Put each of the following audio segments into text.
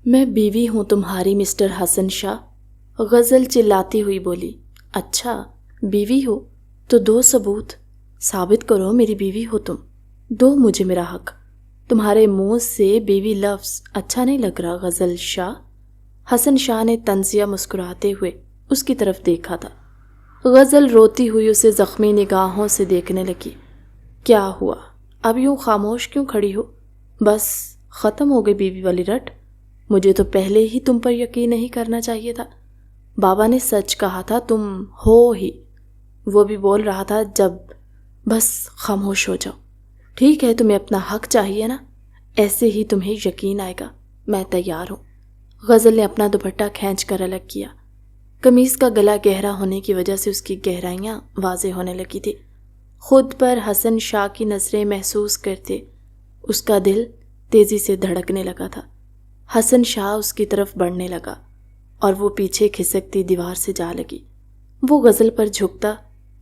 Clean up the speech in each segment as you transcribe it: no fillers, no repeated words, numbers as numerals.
میں بیوی ہوں تمہاری مسٹر حسن شاہ، غزل چلاتی ہوئی بولی۔ اچھا بیوی ہو تو دو ثبوت، ثابت کرو میری بیوی ہو تم، دو مجھے میرا حق۔ تمہارے منہ سے بیوی لفظ اچھا نہیں لگ رہا غزل شاہ۔ حسن شاہ نے طنزیہ مسکراتے ہوئے اس کی طرف دیکھا تھا۔ غزل روتی ہوئی اسے زخمی نگاہوں سے دیکھنے لگی۔ کیا ہوا؟ اب یوں خاموش کیوں کھڑی ہو؟ بس ختم ہو گئی بیوی والی رٹ؟ مجھے تو پہلے ہی تم پر یقین نہیں کرنا چاہیے تھا۔ بابا نے سچ کہا تھا، تم ہو ہی۔ وہ بھی بول رہا تھا جب بس خاموش ہو جاؤ۔ ٹھیک ہے، تمہیں اپنا حق چاہیے نا، ایسے ہی تمہیں یقین آئے گا۔ میں تیار ہوں۔ غزل نے اپنا دوپٹہ کھینچ کر الگ کیا۔ قمیص کا گلا گہرا ہونے کی وجہ سے اس کی گہرائیاں واضح ہونے لگی تھی۔ خود پر حسن شاہ کی نظریں محسوس کرتے اس کا دل تیزی سے دھڑکنے لگا تھا۔ حسن شاہ اس کی طرف بڑھنے لگا اور وہ پیچھے کھسکتی دیوار سے جا لگی۔ وہ غزل پر جھکتا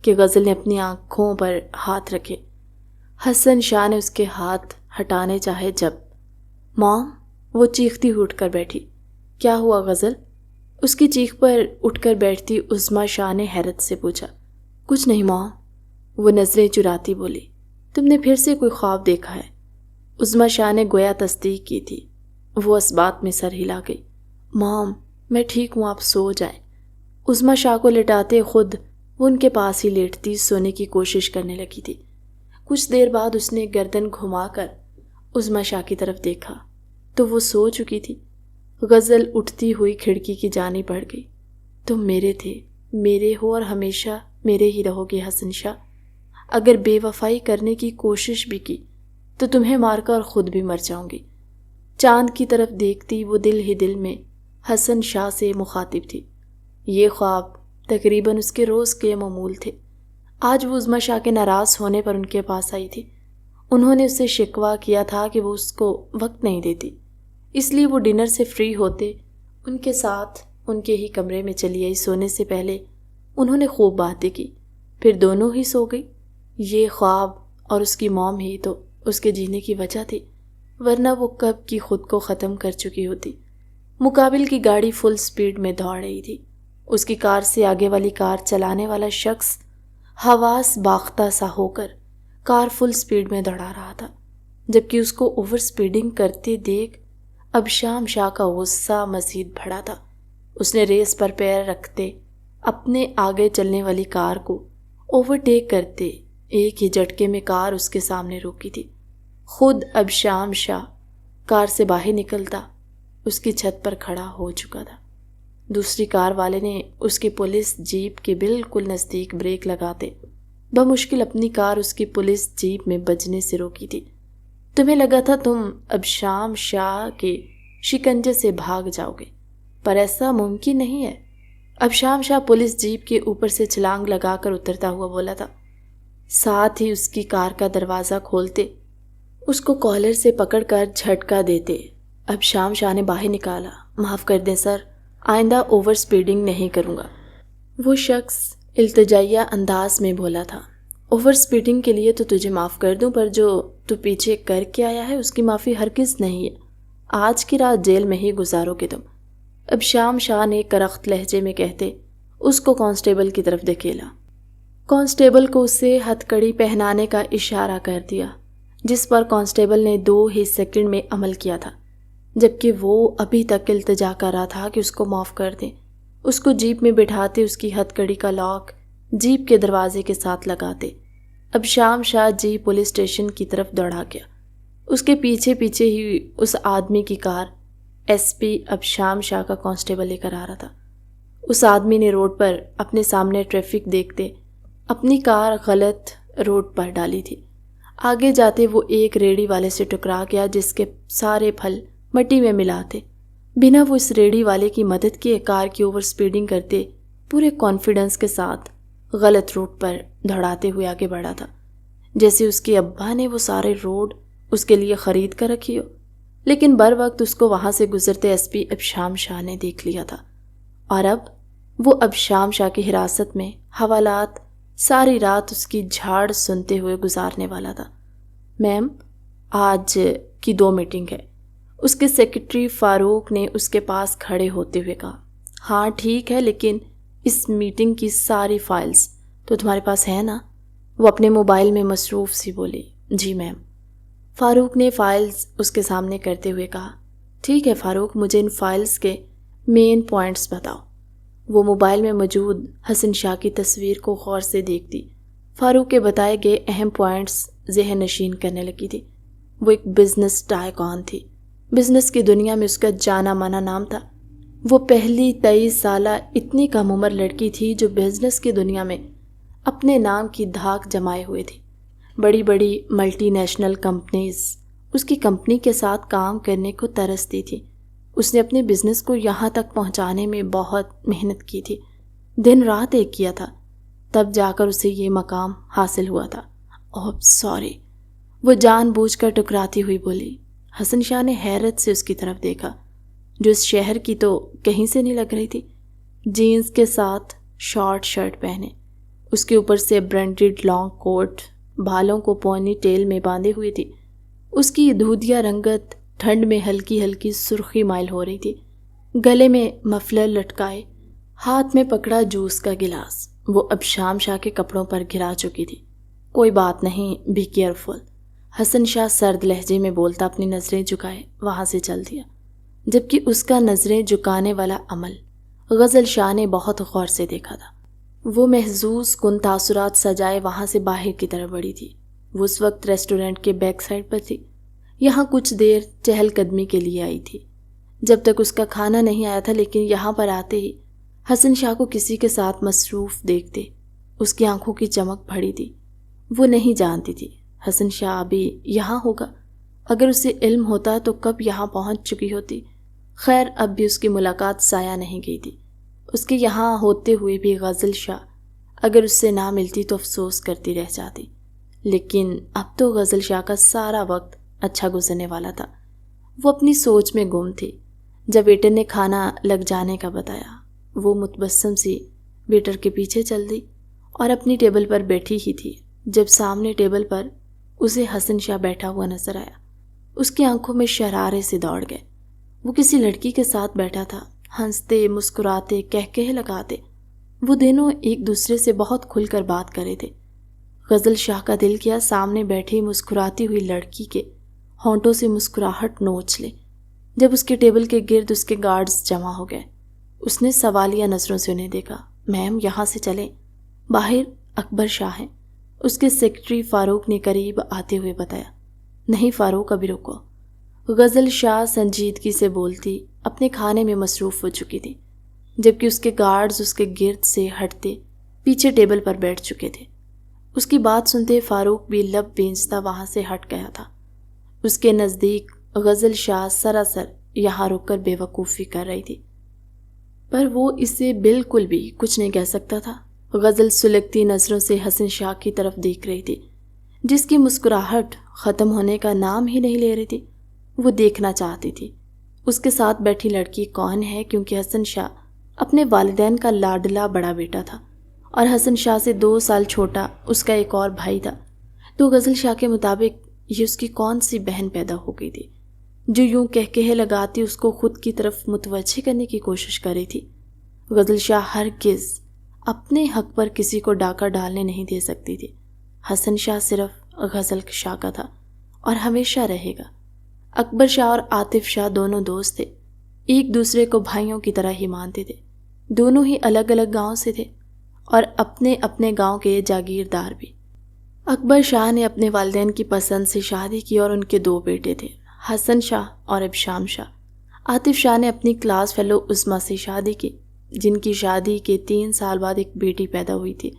کہ غزل نے اپنی آنکھوں پر ہاتھ رکھے۔ حسن شاہ نے اس کے ہاتھ ہٹانے چاہے جب مام، وہ چیختی ہوئی اٹھ کر بیٹھی۔ کیا ہوا غزل؟ اس کی چیخ پر اٹھ کر بیٹھتی عظمیٰ شاہ نے حیرت سے پوچھا۔ کچھ نہیں مام، وہ نظریں چراتی بولی۔ تم نے پھر سے کوئی خواب دیکھا ہے؟ عظمیٰ شاہ نے گویا تصدیق کی تھی۔ وہ اس بات میں سر ہلا گئی۔ مام میں ٹھیک ہوں، آپ سو جائیں۔ عظمیٰ شاہ کو لٹاتے خود وہ ان کے پاس ہی لیٹتی سونے کی کوشش کرنے لگی تھی۔ کچھ دیر بعد اس نے گردن گھما کر عظمیٰ شاہ کی طرف دیکھا تو وہ سو چکی تھی۔ غزل اٹھتی ہوئی کھڑکی کی جانب بڑھ گئی۔ تم میرے تھے، میرے ہو اور ہمیشہ میرے ہی رہو گے حسن شاہ۔ اگر بے وفائی کرنے کی کوشش بھی کی تو تمہیں مار کر خود بھی مر جاؤں گی۔ چاند کی طرف دیکھتی وہ دل ہی دل میں حسن شاہ سے مخاطب تھی۔ یہ خواب تقریباً اس کے روز کے معمول تھے۔ آج وہ عظمیٰ شاہ کے ناراض ہونے پر ان کے پاس آئی تھی۔ انہوں نے اس سے شکوہ کیا تھا کہ وہ اس کو وقت نہیں دیتی، اس لیے وہ ڈنر سے فری ہوتے ان کے ساتھ ان کے ہی کمرے میں چلی آئی۔ سونے سے پہلے انہوں نے خوب باتیں کی، پھر دونوں ہی سو گئی۔ یہ خواب اور اس کی موم ہی تو اس کے جینے کی وجہ تھی، ورنہ وہ کب کی خود کو ختم کر چکی ہوتی۔ مقابل کی گاڑی فل سپیڈ میں دوڑ رہی تھی۔ اس کی کار سے آگے والی کار چلانے والا شخص حواس باختہ سا ہو کر کار فل سپیڈ میں دوڑا رہا تھا، جبکہ اس کو اوور سپیڈنگ کرتے دیکھ ابشام شاہ کا غصہ مزید بڑھا تھا۔ اس نے ریس پر پیر رکھتے اپنے آگے چلنے والی کار کو اوورٹیک کرتے ایک ہی جھٹکے میں کار اس کے سامنے روکی تھی۔ خود ابشام شاہ کار سے باہر نکلتا اس کی چھت پر کھڑا ہو چکا تھا۔ دوسری کار والے نے اس کی پولیس جیپ کے بالکل نزدیک بریک لگاتے بمشکل اپنی کار اس کی پولیس جیپ میں بجنے سے روکی تھی۔ تمہیں لگا تھا تم ابشام شاہ کے شکنجے سے بھاگ جاؤ گے، پر ایسا ممکن نہیں ہے۔ ابشام شاہ پولیس جیپ کے اوپر سے چھلانگ لگا کر اترتا ہوا بولا تھا، ساتھ ہی اس کی کار کا دروازہ کھولتے اس کو کالر سے پکڑ کر جھٹکا دیتے۔ ابشام شاہ نے باہر نکالا، معاف کر دیں سر، آئندہ اوور سپیڈنگ نہیں کروں گا۔ وہ شخص التجائیہ انداز میں بولا تھا، اوور سپیڈنگ کے لیے تو تجھے معاف کر دوں، پر جو تو پیچھے کر کے آیا ہے اس کی معافی ہرگز نہیں ہے۔ آج کی رات جیل میں ہی گزارو گے تم۔ ابشام شاہ نے کرخت لہجے میں کہتے اس کو کانسٹیبل کی طرف دھکیلا۔ کانسٹیبل کو اسے ہتھ کڑی پہنانے کا اشارہ کر دیا، جس پر کانسٹیبل نے 2 ہی سیکنڈ میں عمل کیا تھا، جبکہ وہ ابھی تک التجا کر رہا تھا کہ اس کو معاف کر دیں۔ اس کو جیپ میں بٹھاتے اس کی ہتھ کڑی کا لاک جیپ کے دروازے کے ساتھ لگاتے ابشام شاہ جیپ پولیس اسٹیشن کی طرف دوڑا گیا۔ اس کے پیچھے پیچھے ہی اس آدمی کی کار ایس پی ابشام شاہ کا کانسٹیبل لے کر آ رہا تھا۔ اس آدمی نے روڈ پر اپنے سامنے ٹریفک دیکھتے اپنی کار غلط روڈ پر ڈالی تھی۔ آگے جاتے وہ ایک ریڑھی والے سے ٹکرا گیا جس کے سارے پھل مٹی میں ملاتے۔ بنا وہ اس ریڑھی والے کی مدد کیے کار کی اوور سپیڈنگ کرتے پورے کانفیڈنس کے ساتھ غلط روڈ پر دوڑاتے ہوئے آگے بڑھا تھا، جیسے اس کے ابا نے وہ سارے روڈ اس کے لیے خرید کر رکھی ہو۔ لیکن بر وقت اس کو وہاں سے گزرتے ایس پی ابشام شاہ نے دیکھ لیا تھا، اور اب وہ ابشام شاہ کی حراست میں حوالات ساری رات اس کی جھاڑ سنتے ہوئے گزارنے والا تھا۔ میم، آج کی 2 میٹنگ ہے۔ اس کے سیکرٹری فاروق نے اس کے پاس کھڑے ہوتے ہوئے کہا، ہاں ٹھیک ہے، لیکن اس میٹنگ کی ساری فائلز تو تمہارے پاس ہے نا؟ وہ اپنے موبائل میں مصروف سی بولی، جی میم۔ فاروق نے فائلز اس کے سامنے کرتے ہوئے کہا، ٹھیک ہے فاروق، مجھے ان فائلز کے مین پوائنٹس بتاؤ۔ وہ موبائل میں موجود حسن شاہ کی تصویر کو غور سے دیکھتی فاروق کے بتائے گئے اہم پوائنٹس ذہن نشین کرنے لگی تھی۔ وہ ایک بزنس ٹائکون تھی، بزنس کی دنیا میں اس کا جانا مانا نام تھا۔ وہ پہلی 23 سالہ اتنی کم عمر لڑکی تھی جو بزنس کی دنیا میں اپنے نام کی دھاک جمائے ہوئے تھی۔ بڑی بڑی ملٹی نیشنل کمپنیز اس کی کمپنی کے ساتھ کام کرنے کو ترستی تھی۔ اس نے اپنے بزنس کو یہاں تک پہنچانے میں بہت محنت کی تھی، دن رات ایک کیا تھا، تب جا کر اسے یہ مقام حاصل ہوا تھا۔ اوہ سوری، وہ جان بوجھ کر ٹکراتی ہوئی بولی۔ حسن شاہ نے حیرت سے اس کی طرف دیکھا، جو اس شہر کی تو کہیں سے نہیں لگ رہی تھی۔ جینز کے ساتھ شارٹ شرٹ پہنے، اس کے اوپر سے برینڈڈ لانگ کوٹ، بالوں کو پونی ٹیل میں باندھے ہوئے تھی۔ اس کی دودھیا رنگت ٹھنڈ میں ہلکی ہلکی سرخی مائل ہو رہی تھی۔ گلے میں مفلر لٹکائے، ہاتھ میں پکڑا جوس کا گلاس، وہ اب شام شاہ کے کپڑوں پر گرا چکی تھی۔ کوئی بات نہیں، بی کیئرفل، حسن شاہ سرد لہجے میں بولتا اپنی نظریں جھکائے وہاں سے چل دیا، جبکہ اس کا نظریں جھکانے والا عمل غزل شاہ نے بہت غور سے دیکھا تھا۔ وہ محظوظ کن تاثرات سجائے وہاں سے باہر کی طرف بڑھی تھی۔ وہ اس وقت ریسٹورنٹ کے بیک سائڈ پر تھی، یہاں کچھ دیر چہل قدمی کے لیے آئی تھی جب تک اس کا کھانا نہیں آیا تھا، لیکن یہاں پر آتے ہی حسن شاہ کو کسی کے ساتھ مصروف دیکھتے اس کی آنکھوں کی چمک بڑھی تھی۔ وہ نہیں جانتی تھی حسن شاہ ابھی یہاں ہوگا، اگر اسے علم ہوتا تو کب یہاں پہنچ چکی ہوتی۔ خیر، اب بھی اس کی ملاقات ضائع نہیں گئی تھی۔ اس کے یہاں ہوتے ہوئے بھی غزل شاہ اگر اس سے نہ ملتی تو افسوس کرتی رہ جاتی، لیکن اب تو غزل شاہ کا سارا وقت اچھا گزرنے والا تھا۔ وہ اپنی سوچ میں گم تھی۔ جب ویٹر نے کھانا لگ جانے کا بتایا، وہ متبسم سی ویٹر کے پیچھے چل دی اور اپنی ٹیبل پر بیٹھی ہی تھی جب سامنے ٹیبل پر اسے حسن شاہ بیٹھا ہوا نظر آیا۔ اس کی آنکھوں میں شرارے سے دوڑ گئے۔ وہ کسی لڑکی کے ساتھ بیٹھا تھا، ہنستے مسکراتے کہکہے لگاتے، وہ دونوں ایک دوسرے سے بہت کھل کر بات کر رہے تھے۔ غزل شاہ کا دل کیا سامنے بیٹھی مسکراتی ہوئی لڑکی کے ہونٹوں سے مسکراہٹ نوچ لے۔ جب اس کے ٹیبل کے گرد اس کے گارڈز جمع ہو گئے، اس نے سوالیہ نظروں سے انہیں دیکھا۔ میم یہاں سے چلیں، باہر اکبر شاہ ہیں، اس کے سیکرٹری فاروق نے قریب آتے ہوئے بتایا۔ نہیں فاروق، ابھی رکو، غزل شاہ سنجیدگی سے بولتی اپنے کھانے میں مصروف ہو چکی تھی، جبکہ اس کے گارڈز اس کے گرد سے ہٹتے پیچھے ٹیبل پر بیٹھ چکے تھے۔ اس کی بات سنتے فاروق بھی لب بینچتا وہاں سے ہٹ گیا تھا۔ اس کے نزدیک غزل شاہ سراسر یہاں رک کر بے وقوفی کر رہی تھی، پر وہ اسے بالکل بھی کچھ نہیں کہہ سکتا تھا۔ غزل سلگتی نظروں سے حسن شاہ کی طرف دیکھ رہی تھی، جس کی مسکراہٹ ختم ہونے کا نام ہی نہیں لے رہی تھی۔ وہ دیکھنا چاہتی تھی اس کے ساتھ بیٹھی لڑکی کون ہے، کیونکہ حسن شاہ اپنے والدین کا لاڈلا بڑا بیٹا تھا اور حسن شاہ سے 2 سال چھوٹا اس کا ایک اور بھائی تھا۔ تو غزل شاہ کے مطابق یہ اس کی کون سی بہن پیدا ہو گئی تھی جو یوں کہکہے لگاتی اس کو خود کی طرف متوجہ کرنے کی کوشش کر رہی تھی۔ غزل شاہ ہرگز اپنے حق پر کسی کو ڈاکہ ڈالنے نہیں دے سکتی تھی۔ حسن شاہ صرف غزل شاہ کا تھا اور ہمیشہ رہے گا۔ اکبر شاہ اور عاطف شاہ دونوں دوست تھے، ایک دوسرے کو بھائیوں کی طرح ہی مانتے تھے۔ دونوں ہی الگ الگ گاؤں سے تھے اور اپنے اپنے گاؤں کے جاگیردار بھی۔ اکبر شاہ نے اپنے والدین کی پسند سے شادی کی اور ان کے 2 بیٹے تھے، حسن شاہ اور ابشام شاہ۔ عاطف شاہ نے اپنی کلاس فیلو عظمیٰ سے شادی کی، جن کی شادی کے 3 سال بعد ایک بیٹی پیدا ہوئی تھی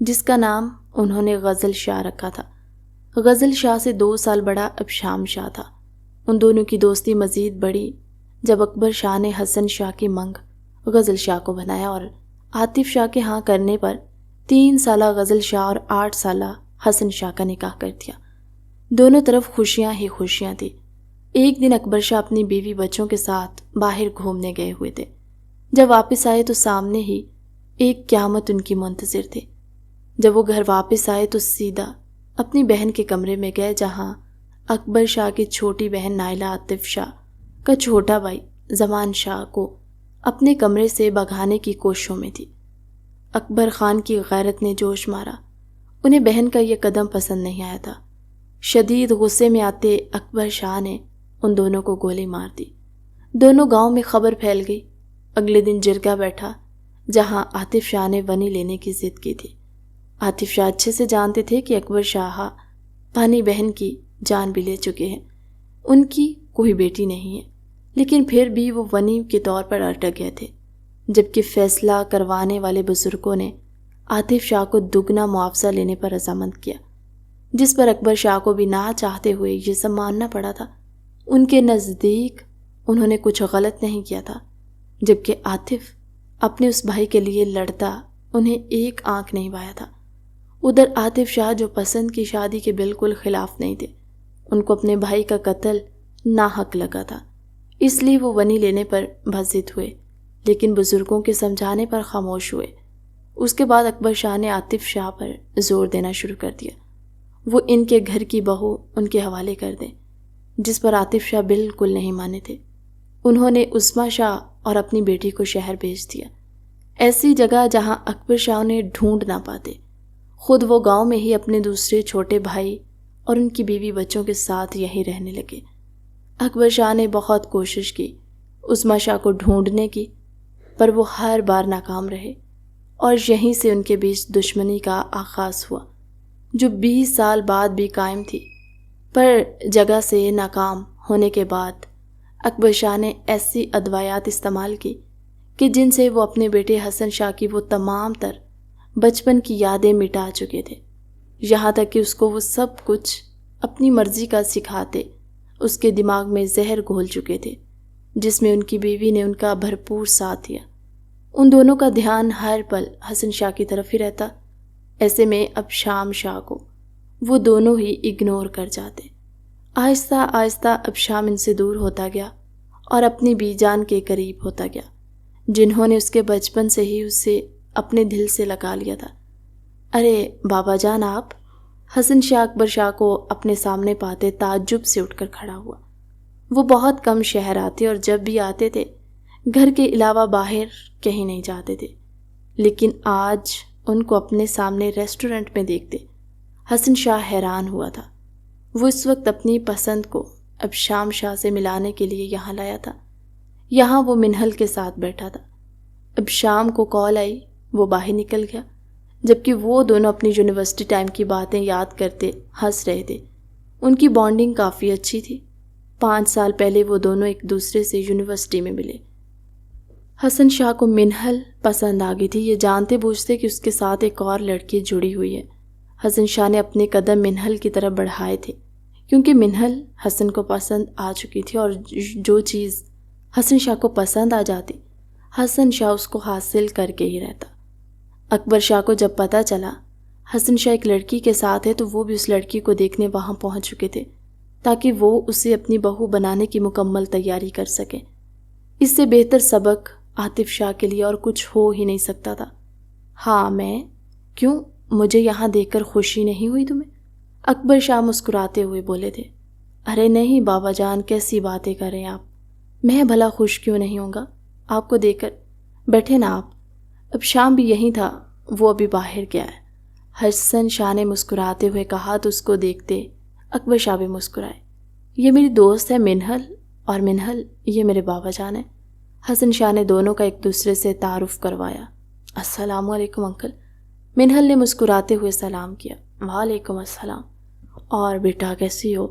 جس کا نام انہوں نے غزل شاہ رکھا تھا۔ غزل شاہ سے 2 سال بڑا ابشام شاہ تھا۔ ان دونوں کی دوستی مزید بڑھی جب اکبر شاہ نے حسن شاہ کی منگ غزل شاہ کو بنایا اور عاطف شاہ کے ہاں کرنے پر 3 سالہ غزل شاہ اور 8 سالہ حسن شاہ کا نکاح کر دیا۔ دونوں طرف خوشیاں ہی خوشیاں تھی۔ ایک دن اکبر شاہ اپنی بیوی بچوں کے ساتھ باہر گھومنے گئے ہوئے تھے۔ جب واپس آئے تو سامنے ہی ایک قیامت ان کی منتظر تھی۔ جب وہ گھر واپس آئے تو سیدھا اپنی بہن کے کمرے میں گئے، جہاں اکبر شاہ کی چھوٹی بہن نائلہ عاطف شاہ کا چھوٹا بھائی زمان شاہ کو اپنے کمرے سے بھگانے کی کوششوں میں تھی۔ اکبر خان کی غیرت نے جوش مارا۔ انہیں بہن کا یہ قدم پسند نہیں آیا تھا۔ شدید غصے میں آتے اکبر شاہ نے ان دونوں کو گولی مار دی۔ دونوں گاؤں میں خبر پھیل گئی۔ اگلے دن جرگہ بیٹھا جہاں عاطف شاہ نے ونی لینے کی ضد کی تھی۔ عاطف شاہ اچھے سے جانتے تھے کہ اکبر شاہ پانی بہن کی جان بھی لے چکے ہیں، ان کی کوئی بیٹی نہیں ہے، لیکن پھر بھی وہ ونی کے طور پر اٹک گئے تھے، جبکہ فیصلہ کروانے والے بزرگوں نے عاطف شاہ کو دگنا معاوضہ لینے پر رضامند کیا، جس پر اکبر شاہ کو بھی نہ چاہتے ہوئے یہ سب ماننا پڑا تھا۔ ان کے نزدیک انہوں نے کچھ غلط نہیں کیا تھا، جبکہ عاطف اپنے اس بھائی کے لیے لڑتا انہیں ایک آنکھ نہیں بھایا تھا۔ ادھر عاطف شاہ جو پسند کی شادی کے بالکل خلاف نہیں تھے، ان کو اپنے بھائی کا قتل ناحق لگا تھا، اس لیے وہ ونی لینے پر بضد ہوئے، لیکن بزرگوں کے سمجھانے پر خاموش ہوئے۔ اس کے بعد اکبر شاہ نے عاطف شاہ پر زور دینا شروع کر دیا، وہ ان کے گھر کی بہو ان کے حوالے کر دیں، جس پر عاطف شاہ بالکل نہیں مانے تھے۔ انہوں نے عظمیٰ شاہ اور اپنی بیٹی کو شہر بھیج دیا، ایسی جگہ جہاں اکبر شاہ انہیں ڈھونڈ نہ پاتے۔ خود وہ گاؤں میں ہی اپنے دوسرے چھوٹے بھائی اور ان کی بیوی بچوں کے ساتھ یہیں رہنے لگے۔ اکبر شاہ نے بہت کوشش کی عظمیٰ شاہ کو ڈھونڈنے کی، پر وہ ہر بار ناکام رہے، اور یہیں سے ان کے بیچ دشمنی کا آغاز ہوا، جو 20 سال بعد بھی قائم تھی۔ پر جگہ سے ناکام ہونے کے بعد اکبر شاہ نے ایسی ادویات استعمال کی کہ جن سے وہ اپنے بیٹے حسن شاہ کی وہ تمام تر بچپن کی یادیں مٹا چکے تھے، یہاں تک کہ اس کو وہ سب کچھ اپنی مرضی کا سکھاتے اس کے دماغ میں زہر گھول چکے تھے، جس میں ان کی بیوی نے ان کا بھرپور ساتھ دیا۔ ان دونوں کا دھیان ہر پل حسن شاہ کی طرف ہی رہتا۔ ایسے میں اب شام شاہ کو وہ دونوں ہی اگنور کر جاتے۔ آہستہ آہستہ اب شام ان سے دور ہوتا گیا اور اپنی بی جان کے قریب ہوتا گیا، جنہوں نے اس کے بچپن سے ہی اسے اپنے دل سے لگا لیا تھا۔ ارے بابا جان آپ! حسن شاہ اکبر شاہ کو اپنے سامنے پاتے تعجب سے اٹھ کر کھڑا ہوا۔ وہ بہت کم شہر آتے اور جب بھی آتے تھے گھر کے علاوہ باہر کہیں نہیں جاتے تھے، لیکن آج ان کو اپنے سامنے ریسٹورنٹ میں دیکھتے حسن شاہ حیران ہوا تھا۔ وہ اس وقت اپنی پسند کو اب شام شاہ سے ملانے کے لیے یہاں لایا تھا۔ یہاں وہ منہل کے ساتھ بیٹھا تھا۔ اب شام کو کال آئی، وہ باہر نکل گیا، جبکہ وہ دونوں اپنی یونیورسٹی ٹائم کی باتیں یاد کرتے ہنس رہے تھے۔ ان کی بانڈنگ کافی اچھی تھی۔ 5 سال پہلے وہ دونوں ایک دوسرے سے یونیورسٹی میں ملے۔ حسن شاہ کو منہل پسند آ گئی تھی، یہ جانتے بوجھتے کہ اس کے ساتھ ایک اور لڑکی جڑی ہوئی ہے۔ حسن شاہ نے اپنے قدم منہل کی طرف بڑھائے تھے، کیونکہ منہل حسن کو پسند آ چکی تھی، اور جو چیز حسن شاہ کو پسند آ جاتی حسن شاہ اس کو حاصل کر کے ہی رہتا۔ اکبر شاہ کو جب پتہ چلا حسن شاہ ایک لڑکی کے ساتھ ہے تو وہ بھی اس لڑکی کو دیکھنے وہاں پہنچ چکے تھے، تاکہ وہ اسے اپنی بہو بنانے کی مکمل تیاری کر سکیں۔ اس سے بہتر سبق عاطف شاہ کے لیے اور کچھ ہو ہی نہیں سکتا تھا۔ ہاں میں، کیوں مجھے یہاں دیکھ کر خوشی نہیں ہوئی تمہیں؟ اکبر شاہ مسکراتے ہوئے بولے تھے۔ ارے نہیں بابا جان، کیسی باتیں کر رہے ہیں آپ، میں بھلا خوش کیوں نہیں ہوں گا آپ کو دیکھ کر؟ بیٹھے نا آپ۔ اب شام بھی یہیں تھا، وہ ابھی باہر گیا ہے، حسن شاہ نے مسکراتے ہوئے کہا تو اس کو دیکھتے اکبر شاہ بھی مسکرائے۔ یہ میری دوست ہے منہل، اور منہل یہ میرے بابا جان ہیں۔ حسن شاہ نے دونوں کا ایک دوسرے سے تعارف کروایا۔ السلام علیکم انکل، منہل نے مسکراتے ہوئے سلام کیا۔ وعلیکم السلام، اور بیٹا کیسی ہو؟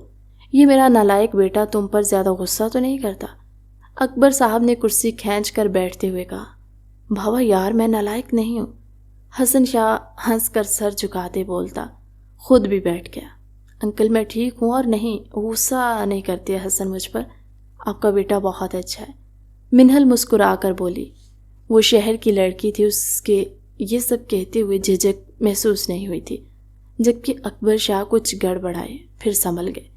یہ میرا نالائق بیٹا تم پر زیادہ غصہ تو نہیں کرتا؟ اکبر صاحب نے کرسی کھینچ کر بیٹھتے ہوئے کہا۔ بابا یار، میں نالائق نہیں ہوں، حسن شاہ ہنس کر سر جھکاتے بولتا، خود بھی بیٹھ گیا۔ انکل میں ٹھیک ہوں، اور نہیں غصہ نہیں کرتے حسن مجھ پر، آپ کا بیٹا بہت اچھا ہے، منہل مسکرا کر بولی۔ وہ شہر کی لڑکی تھی، اس کے یہ سب کہتے ہوئے جھجک محسوس نہیں ہوئی تھی، جبکہ اکبر شاہ کچھ گڑبڑائے پھر سنبھل گئے۔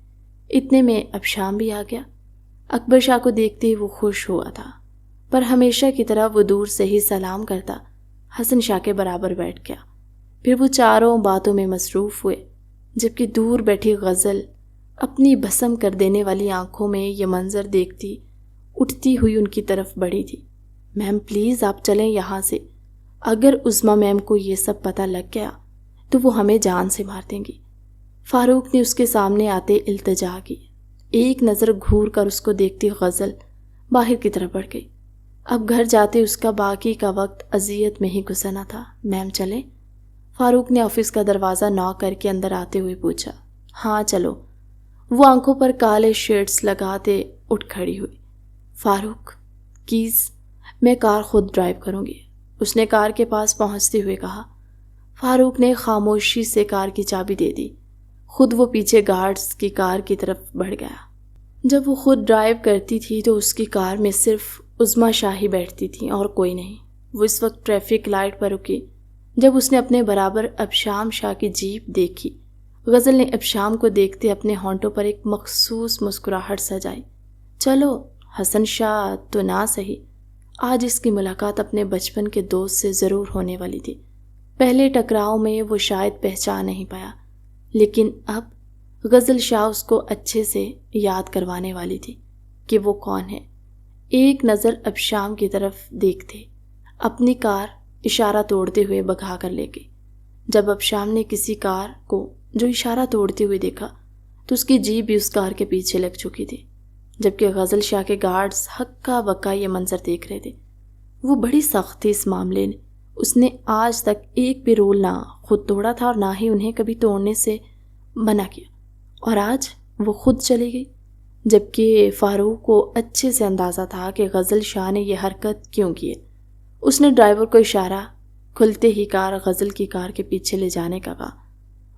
اتنے میں اب شام بھی آ گیا۔ اکبر شاہ کو دیکھتے ہی وہ خوش ہوا تھا، پر ہمیشہ کی طرح وہ دور سے ہی سلام کرتا حسن شاہ کے برابر بیٹھ گیا۔ پھر وہ چاروں باتوں میں مصروف ہوئے، جبکہ دور بیٹھی غزل اپنی بسم کر دینے والی آنکھوں میں یہ منظر دیکھتی اٹھتی ہوئی ان کی طرف بڑھی تھی۔ میم پلیز آپ چلیں یہاں سے، اگر عظمیٰ میم کو یہ سب پتہ لگ گیا تو وہ ہمیں جان سے مار دیں گی۔ فاروق نے اس کے سامنے آتے التجا کی۔ ایک نظر گھور کر اس کو دیکھتی غزل باہر کی طرف بڑھ گئی۔ اب گھر جاتے اس کا باقی کا وقت اذیت میں ہی گزرنا تھا۔ میم چلیں؟ فاروق نے آفس کا دروازہ ناک کر کے اندر آتے ہوئے پوچھا۔ ہاں چلو۔ وہ آنکھوں پر کالے شیڈز لگاتے اٹھ کھڑی ہوئی۔ فاروق کیز؟ میں کار خود ڈرائیو کروں گی، اس نے کار کے پاس پہنچتے ہوئے کہا۔ فاروق نے خاموشی سے کار کی چابی دے دی۔ خود وہ پیچھے گارڈز کی کار کی طرف بڑھ گیا۔ جب وہ خود ڈرائیو کرتی تھی تو اس کی کار میں صرف عظمیٰ شاہ ہی بیٹھتی تھیں اور کوئی نہیں۔ وہ اس وقت ٹریفک لائٹ پر رکی جب اس نے اپنے برابر ابشام شاہ کی جیپ دیکھی۔ غزل نے ابشام کو دیکھتے اپنے ہونٹوں پر ایک مخصوص مسکراہٹ سجائی۔ چلو حسن شاہ تو نہ سہی، آج اس کی ملاقات اپنے بچپن کے دوست سے ضرور ہونے والی تھی۔ پہلے ٹکراؤ میں وہ شاید پہچان نہیں پایا، لیکن اب غزل شاہ اس کو اچھے سے یاد کروانے والی تھی کہ وہ کون ہے۔ ایک نظر ابشام کی طرف دیکھتے اپنی کار اشارہ توڑتے ہوئے بگھا کر لے گئی۔ جب ابشام نے کسی کار کو جو اشارہ توڑتے ہوئے دیکھا تو اس کی جیپ بھی اس کار کے پیچھے لگ چکی تھی، جبکہ غزل شاہ کے گارڈز ہکا بکا یہ منظر دیکھ رہے تھے۔ وہ بڑی سخت تھی اس معاملے میں، اس نے آج تک ایک بھی رول نہ خود توڑا تھا اور نہ ہی انہیں کبھی توڑنے سے منع کیا، اور آج وہ خود چلی گئی، جبکہ فاروق کو اچھے سے اندازہ تھا کہ غزل شاہ نے یہ حرکت کیوں کی ہے۔ اس نے ڈرائیور کو اشارہ کھلتے ہی کار غزل کی کار کے پیچھے لے جانے کا کہا۔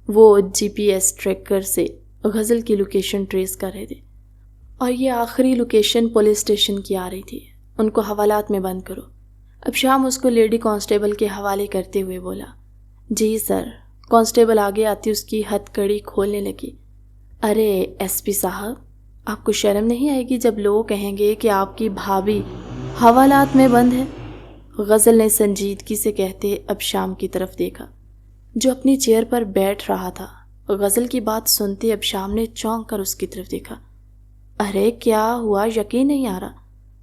وہ جی پی ایس ٹریکر سے غزل کی لوکیشن ٹریس کر رہے تھے اور یہ آخری لوکیشن پولیس اسٹیشن کی آ رہی تھی۔ ان کو حوالات میں بند کرو۔ اب شام اس کو لیڈی کانسٹیبل کے حوالے کرتے ہوئے بولا۔ جی سر۔ کانسٹیبل آگے آتی اس کی ہتھ کڑی کھولنے لگی۔ ارے ایس پی صاحب، آپ کو شرم نہیں آئے گی جب لوگ کہیں گے کہ آپ کی بھابھی حوالات میں بند ہے؟ غزل نے سنجیدگی سے کہتے اب شام کی طرف دیکھا جو اپنی چیئر پر بیٹھ رہا تھا۔ غزل کی بات سنتے اب شام نے چونک کر اس کی طرف دیکھا۔ ارے کیا ہوا؟ یقین نہیں آ رہا۔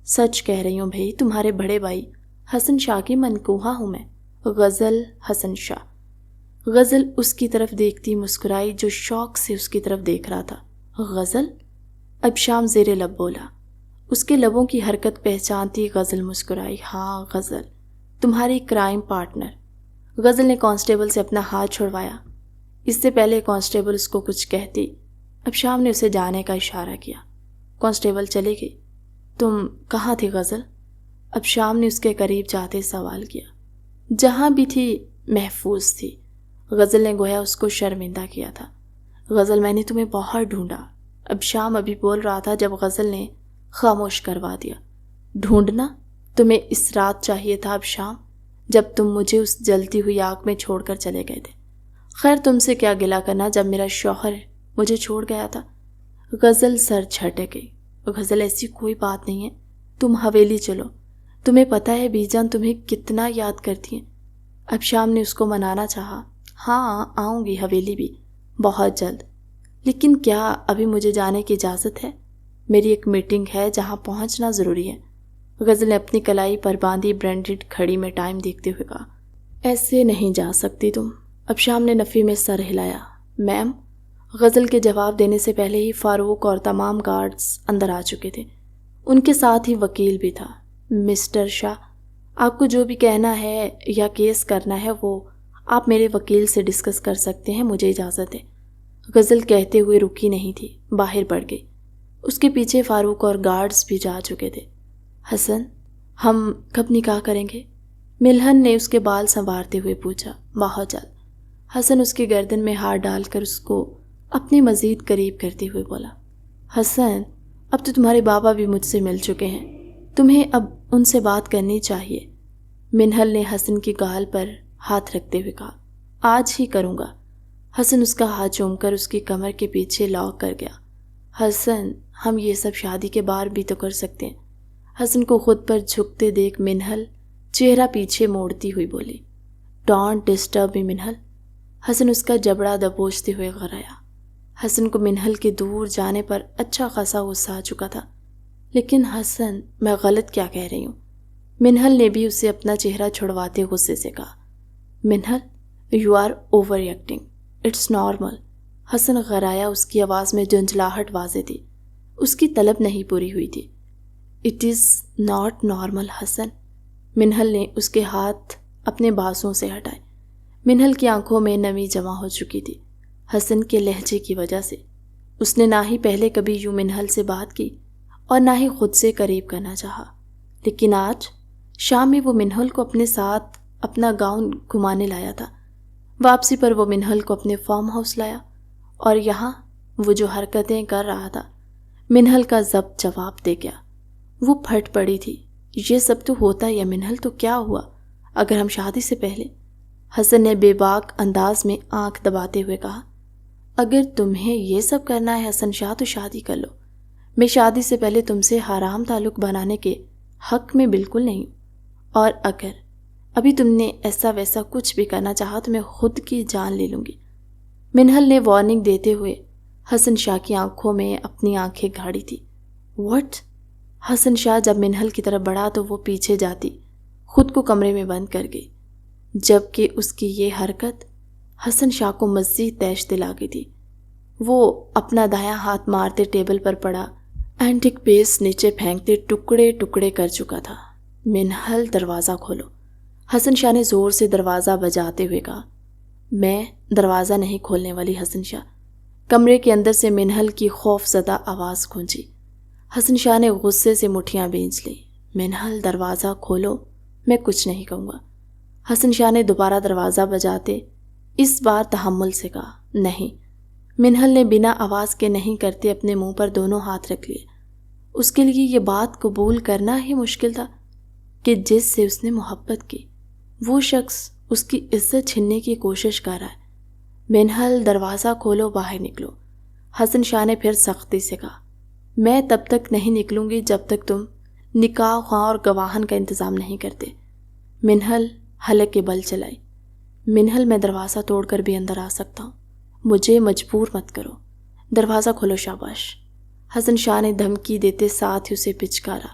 سچ کہہ رہی ہوں بھائی، تمہارے بڑے بھائی حسن شاہ کی منکوہا ہوں میں۔ غزل حسن شاہ۔ غزل اس کی طرف دیکھتی مسکرائی جو شوق سے اس کی طرف دیکھ رہا تھا۔ غزل؟ اب شام زیر لب بولا۔ اس کے لبوں کی حرکت پہچانتی غزل مسکرائی۔ ہاں غزل، تمہاری کرائم پارٹنر۔ غزل نے کانسٹیبل سے اپنا ہاتھ چھڑوایا۔ اس سے پہلے کانسٹیبل اس کو کچھ کہتی اب شام نے اسے جانے کا اشارہ کیا۔ کانسٹیبل چلی گئی۔ تم کہاں تھی غزل؟ اب شام نے اس کے قریب جاتے سوال کیا۔ جہاں بھی تھی محفوظ تھی۔ غزل نے گویا اس کو شرمندہ کیا تھا۔ غزل، میں نے تمہیں بہت ڈھونڈا۔ اب شام ابھی بول رہا تھا جب غزل نے خاموش کروا دیا۔ ڈھونڈنا؟ تمہیں اس رات چاہیے تھا اب شام، جب تم مجھے اس جلتی ہوئی آگ میں چھوڑ کر چلے گئے تھے۔ خیر تم سے کیا گلہ کرنا جب میرا شوہر مجھے چھوڑ گیا تھا۔ غزل سر جھٹک گئی۔ غزل، ایسی کوئی بات نہیں ہے، تم حویلی چلو، تمہیں پتہ ہے بی جان تمہیں کتنا یاد کرتی ہیں۔ اب شام نے اس کو منانا چاہا۔ ہاں آؤں گی حویلی بھی بہت جلد، لیکن کیا ابھی مجھے جانے کی اجازت ہے؟ میری ایک میٹنگ ہے جہاں پہنچنا ضروری ہے۔ غزل نے اپنی کلائی پر باندھی برینڈڈ گھڑی میں ٹائم دیکھتے ہوئے کہا۔ ایسے نہیں جا سکتی تم۔ اب شام نے نفی میں سر ہلایا۔ میم؟ غزل کے جواب دینے سے پہلے ہی فاروق اور تمام گارڈز اندر آ چکے تھے۔ ان کے ساتھ ہی وکیل بھی تھا۔ مسٹر شاہ، آپ کو جو بھی کہنا ہے یا کیس کرنا ہے وہ آپ میرے وکیل سے ڈسکس کر سکتے ہیں، مجھے اجازت ہے۔ غزل کہتے ہوئے رکی نہیں تھی، باہر بڑھ گئی۔ اس کے پیچھے فاروق اور گارڈز بھی جا چکے تھے۔ حسن، ہم کب نکاح کریں گے؟ ملہن نے اس کے بال سنوارتے ہوئے پوچھا۔ بہت جلد۔ حسن اس کی گردن میں ہاتھ ڈال کر اس کو اپنے مزید قریب کرتے ہوئے بولا۔ حسن، اب تو تمہارے بابا بھی مجھ سے مل چکے ہیں، تمہیں اب ان سے بات کرنی چاہیے۔ منہل نے حسن کی گال پر ہاتھ رکھتے ہوئے کہا۔ آج ہی کروں گا۔ حسن اس کا ہاتھ چوم کر اس کی کمر کے پیچھے لاک کر گیا۔ حسن، ہم یہ سب شادی کے بعد بھی تو کر سکتے ہیں۔ حسن کو خود پر جھکتے دیکھ منہل چہرہ پیچھے موڑتی ہوئی بولی۔ ڈونٹ ڈسٹرب می منہل۔ حسن اس کا جبڑا دبوچتے ہوئے غرایا۔ حسن کو منہل کے دور جانے پر اچھا خاصا غصہ آ چکا تھا۔ لیکن حسن، میں غلط کیا کہہ رہی ہوں؟ منہل نے بھی اسے اپنا چہرہ چھڑواتے غصے سے کہا۔ Minahil, you are over acting, it's normal. Hassan غرایا، اس کی آواز میں جھنجھلاہٹ واضح تھی۔ اس کی طلب نہیں پوری ہوئی تھی۔ اٹ از ناٹ نارمل حسن۔ منہل نے اس کے ہاتھ اپنے بازوں سے ہٹائے۔ منہل کی آنکھوں میں نمی جمع ہو چکی تھی، حسن کے لہجے کی وجہ سے۔ اس نے نہ ہی پہلے کبھی یوں منہل سے بات کی اور نہ ہی خود سے قریب کرنا چاہا، لیکن آج شام میں وہ منہل کو اپنے ساتھ اپنا گاؤن گھمانے لایا تھا۔ واپسی پر وہ منہل کو اپنے فارم ہاؤس لایا، اور یہاں وہ جو حرکتیں کر رہا تھا، منہل کا ضبط جواب دے گیا۔ وہ پھٹ پڑی تھی۔ یہ سب تو ہوتا یا منہل، تو کیا ہوا اگر ہم شادی سے پہلے؟ حسن نے بے باک انداز میں آنکھ دباتے ہوئے کہا، اگر تمہیں یہ سب کرنا ہے حسن شاہ تو شادی کر لو۔ میں شادی سے پہلے تم سے حرام تعلق بنانے کے حق میں بالکل نہیں ہوں، اور اگر ابھی تم نے ایسا ویسا کچھ بھی کرنا چاہا تو میں خود کی جان لے لوں گی۔ منہل نے وارننگ دیتے ہوئے حسن شاہ کی آنکھوں میں اپنی آنکھیں گاڑی تھی۔ واٹ؟ حسن شاہ جب منہل کی طرف بڑھا تو وہ پیچھے جاتی خود کو کمرے میں بند کر گئی، جبکہ اس کی یہ حرکت حسن شاہ کو مزید تیش دلا گئی تھی۔ وہ اپنا دایاں ہاتھ مارتے ٹیبل پر پڑا اینٹک پیس نیچے پھینکتے ٹکڑے ٹکڑے کر چکا تھا۔ منہل، دروازہ کھولو۔ حسن شاہ نے زور سے دروازہ بجاتے ہوئے کہا۔ میں دروازہ نہیں کھولنے والی حسن شاہ۔ کمرے کے اندر سے منہل کی خوف زدہ آواز گونجی۔ حسن شاہ نے غصے سے مٹھیاں بھینچ لی۔ منہل، دروازہ کھولو، میں کچھ نہیں کہوں گا۔ حسن شاہ نے دوبارہ دروازہ بجاتے اس بار تحمل سے کہا، نہیں۔ منہل نے بنا آواز کے نہیں کرتے اپنے منہ پر دونوں ہاتھ رکھ لیے۔ اس کے لیے یہ بات قبول کرنا ہی مشکل تھا کہ جس سے اس نے محبت کی، وہ شخص اس کی عزت چھیننے کی کوشش کر رہا ہے۔ منہل، دروازہ کھولو، باہر نکلو۔ حسن شاہ نے پھر سختی سے کہا، میں تب تک نہیں نکلوں گی جب تک تم نکاح خواہ اور گواہن کا انتظام نہیں کرتے۔ منہل حلق کے بل چلائی۔ منہل، میں دروازہ توڑ کر بھی اندر آ سکتا ہوں، مجھے مجبور مت کرو۔ دروازہ کھولو، شاباش۔ حسن شاہ نے دھمکی دیتے ساتھ ہی اسے پچکارا۔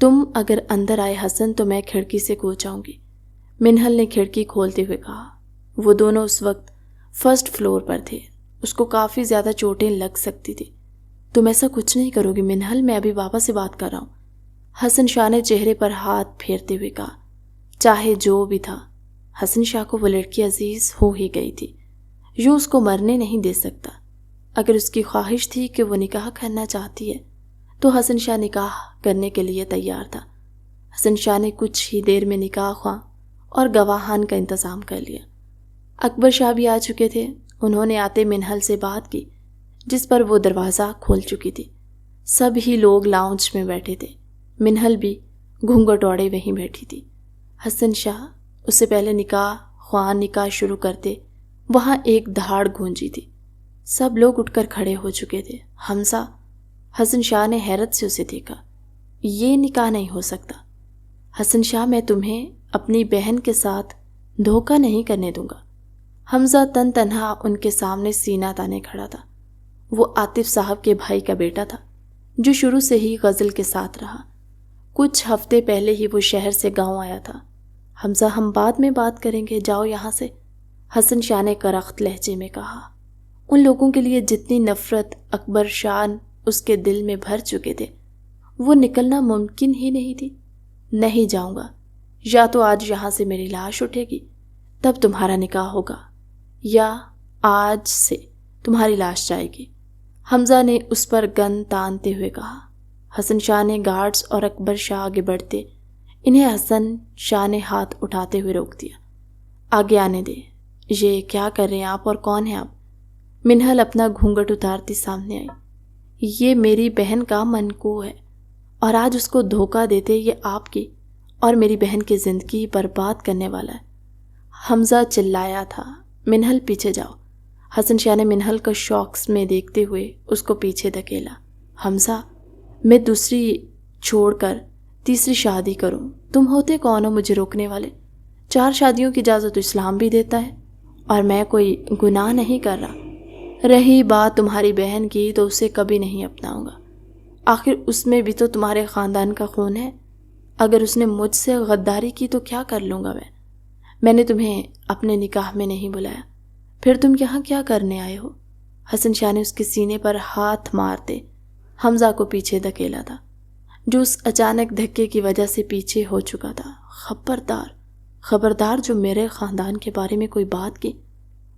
تم اگر اندر آئے حسن تو میں کھڑکی سے کود جاؤں گی۔ منہل نے کھڑکی کھولتے ہوئے کہا۔ وہ دونوں اس وقت فرسٹ فلور پر تھے، اس کو کافی زیادہ چوٹیں لگ سکتی تھی۔ تم ایسا کچھ نہیں کرو گی منہل، میں ابھی بابا سے بات کر رہا ہوں۔ حسن شاہ نے چہرے پر ہاتھ پھیرتے ہوئے کہا۔ چاہے جو بھی تھا، حسن شاہ کو وہ لڑکی عزیز ہو ہی گئی تھی، یوں اس کو مرنے نہیں دے سکتا۔ اگر اس کی خواہش تھی کہ وہ نکاح کرنا چاہتی ہے تو حسن شاہ نکاح کرنے کے لیے تیار تھا۔ حسن شاہ نے کچھ ہی دیر میں نکاح خواہ اور گواہان کا انتظام کر لیا۔ اکبر شاہ بھی آ چکے تھے۔ انہوں نے آتے منہل سے بات کی، جس پر وہ دروازہ کھول چکی تھی۔ سب ہی لوگ لاؤنج میں بیٹھے تھے۔ منہل بھی گھونگھٹ اوڑے وہیں بیٹھی تھی۔ حسن شاہ، اس سے پہلے نکاح خواہ نکاح شروع کرتے وہاں ایک دھاڑ گونجی تھی۔ سب لوگ اٹھ کر کھڑے ہو چکے تھے۔ حمزہ، حسن شاہ نے حیرت سے اسے دیکھا۔ یہ نکاح نہیں ہو سکتا۔ حسن شاہ، میں تمہیں اپنی بہن کے ساتھ دھوکہ نہیں کرنے دوں گا۔ حمزہ تن تنہا ان کے سامنے سینہ تانے کھڑا تھا۔ وہ عاطف صاحب کے بھائی کا بیٹا تھا، جو شروع سے ہی غزل کے ساتھ رہا۔ کچھ ہفتے پہلے ہی وہ شہر سے گاؤں آیا تھا۔ حمزہ، ہم بعد میں بات کریں گے، جاؤ یہاں سے، حسن شاہ نے کرخت لہجے میں کہا۔ ان لوگوں کے لیے جتنی نفرت اکبر شاہ اس کے دل میں بھر چکے تھے، وہ نکلنا ممکن ہی نہیں تھی۔ نہیں جاؤں گا، یا تو آج یہاں سے میری لاش اٹھے گی تب تمہارا نکاح ہوگا، یا آج سے تمہاری لاش جائے گی، حمزہ نے اس پر گن تانتے ہوئے کہا۔ حسن شاہ نے گارڈز اور اکبر شاہ آگے بڑھتے انہیں حسن شاہ نے ہاتھ اٹھاتے ہوئے روک دیا۔ آگے آنے دے، یہ کیا کر رہے ہیں آپ اور کون ہیں آپ؟ منہل اپنا گھونگھٹ اتارتی سامنے آئی۔ یہ میری بہن کا منقوع ہے، اور آج اس کو دھوکہ دیتے یہ آپ کی اور میری بہن کی زندگی برباد کرنے والا ہے، حمزہ چلایا تھا۔ منہل، پیچھے جاؤ۔ حسن شاہ نے منہل کو شوکس میں دیکھتے ہوئے اس کو پیچھے دھکیلا۔ حمزہ، میں دوسری چھوڑ کر تیسری شادی کروں، تم ہوتے کون ہو مجھے روکنے والے؟ 4 شادیوں کی اجازت تو اسلام بھی دیتا ہے، اور میں کوئی گناہ نہیں کر رہا۔ رہی بات تمہاری بہن کی تو اسے کبھی نہیں اپناؤں گا، آخر اس میں بھی تو تمہارے خاندان کا خون ہے۔ اگر اس نے مجھ سے غداری کی تو کیا کر لوں گا میں نے تمہیں اپنے نکاح میں نہیں بلایا، پھر تم یہاں کیا کرنے آئے ہو؟ حسن شاہ نے اس کے سینے پر ہاتھ مارتے حمزہ کو پیچھے دھکیلا تھا، جو اس اچانک دھکے کی وجہ سے پیچھے ہو چکا تھا۔ خبردار جو میرے خاندان کے بارے میں کوئی بات کی،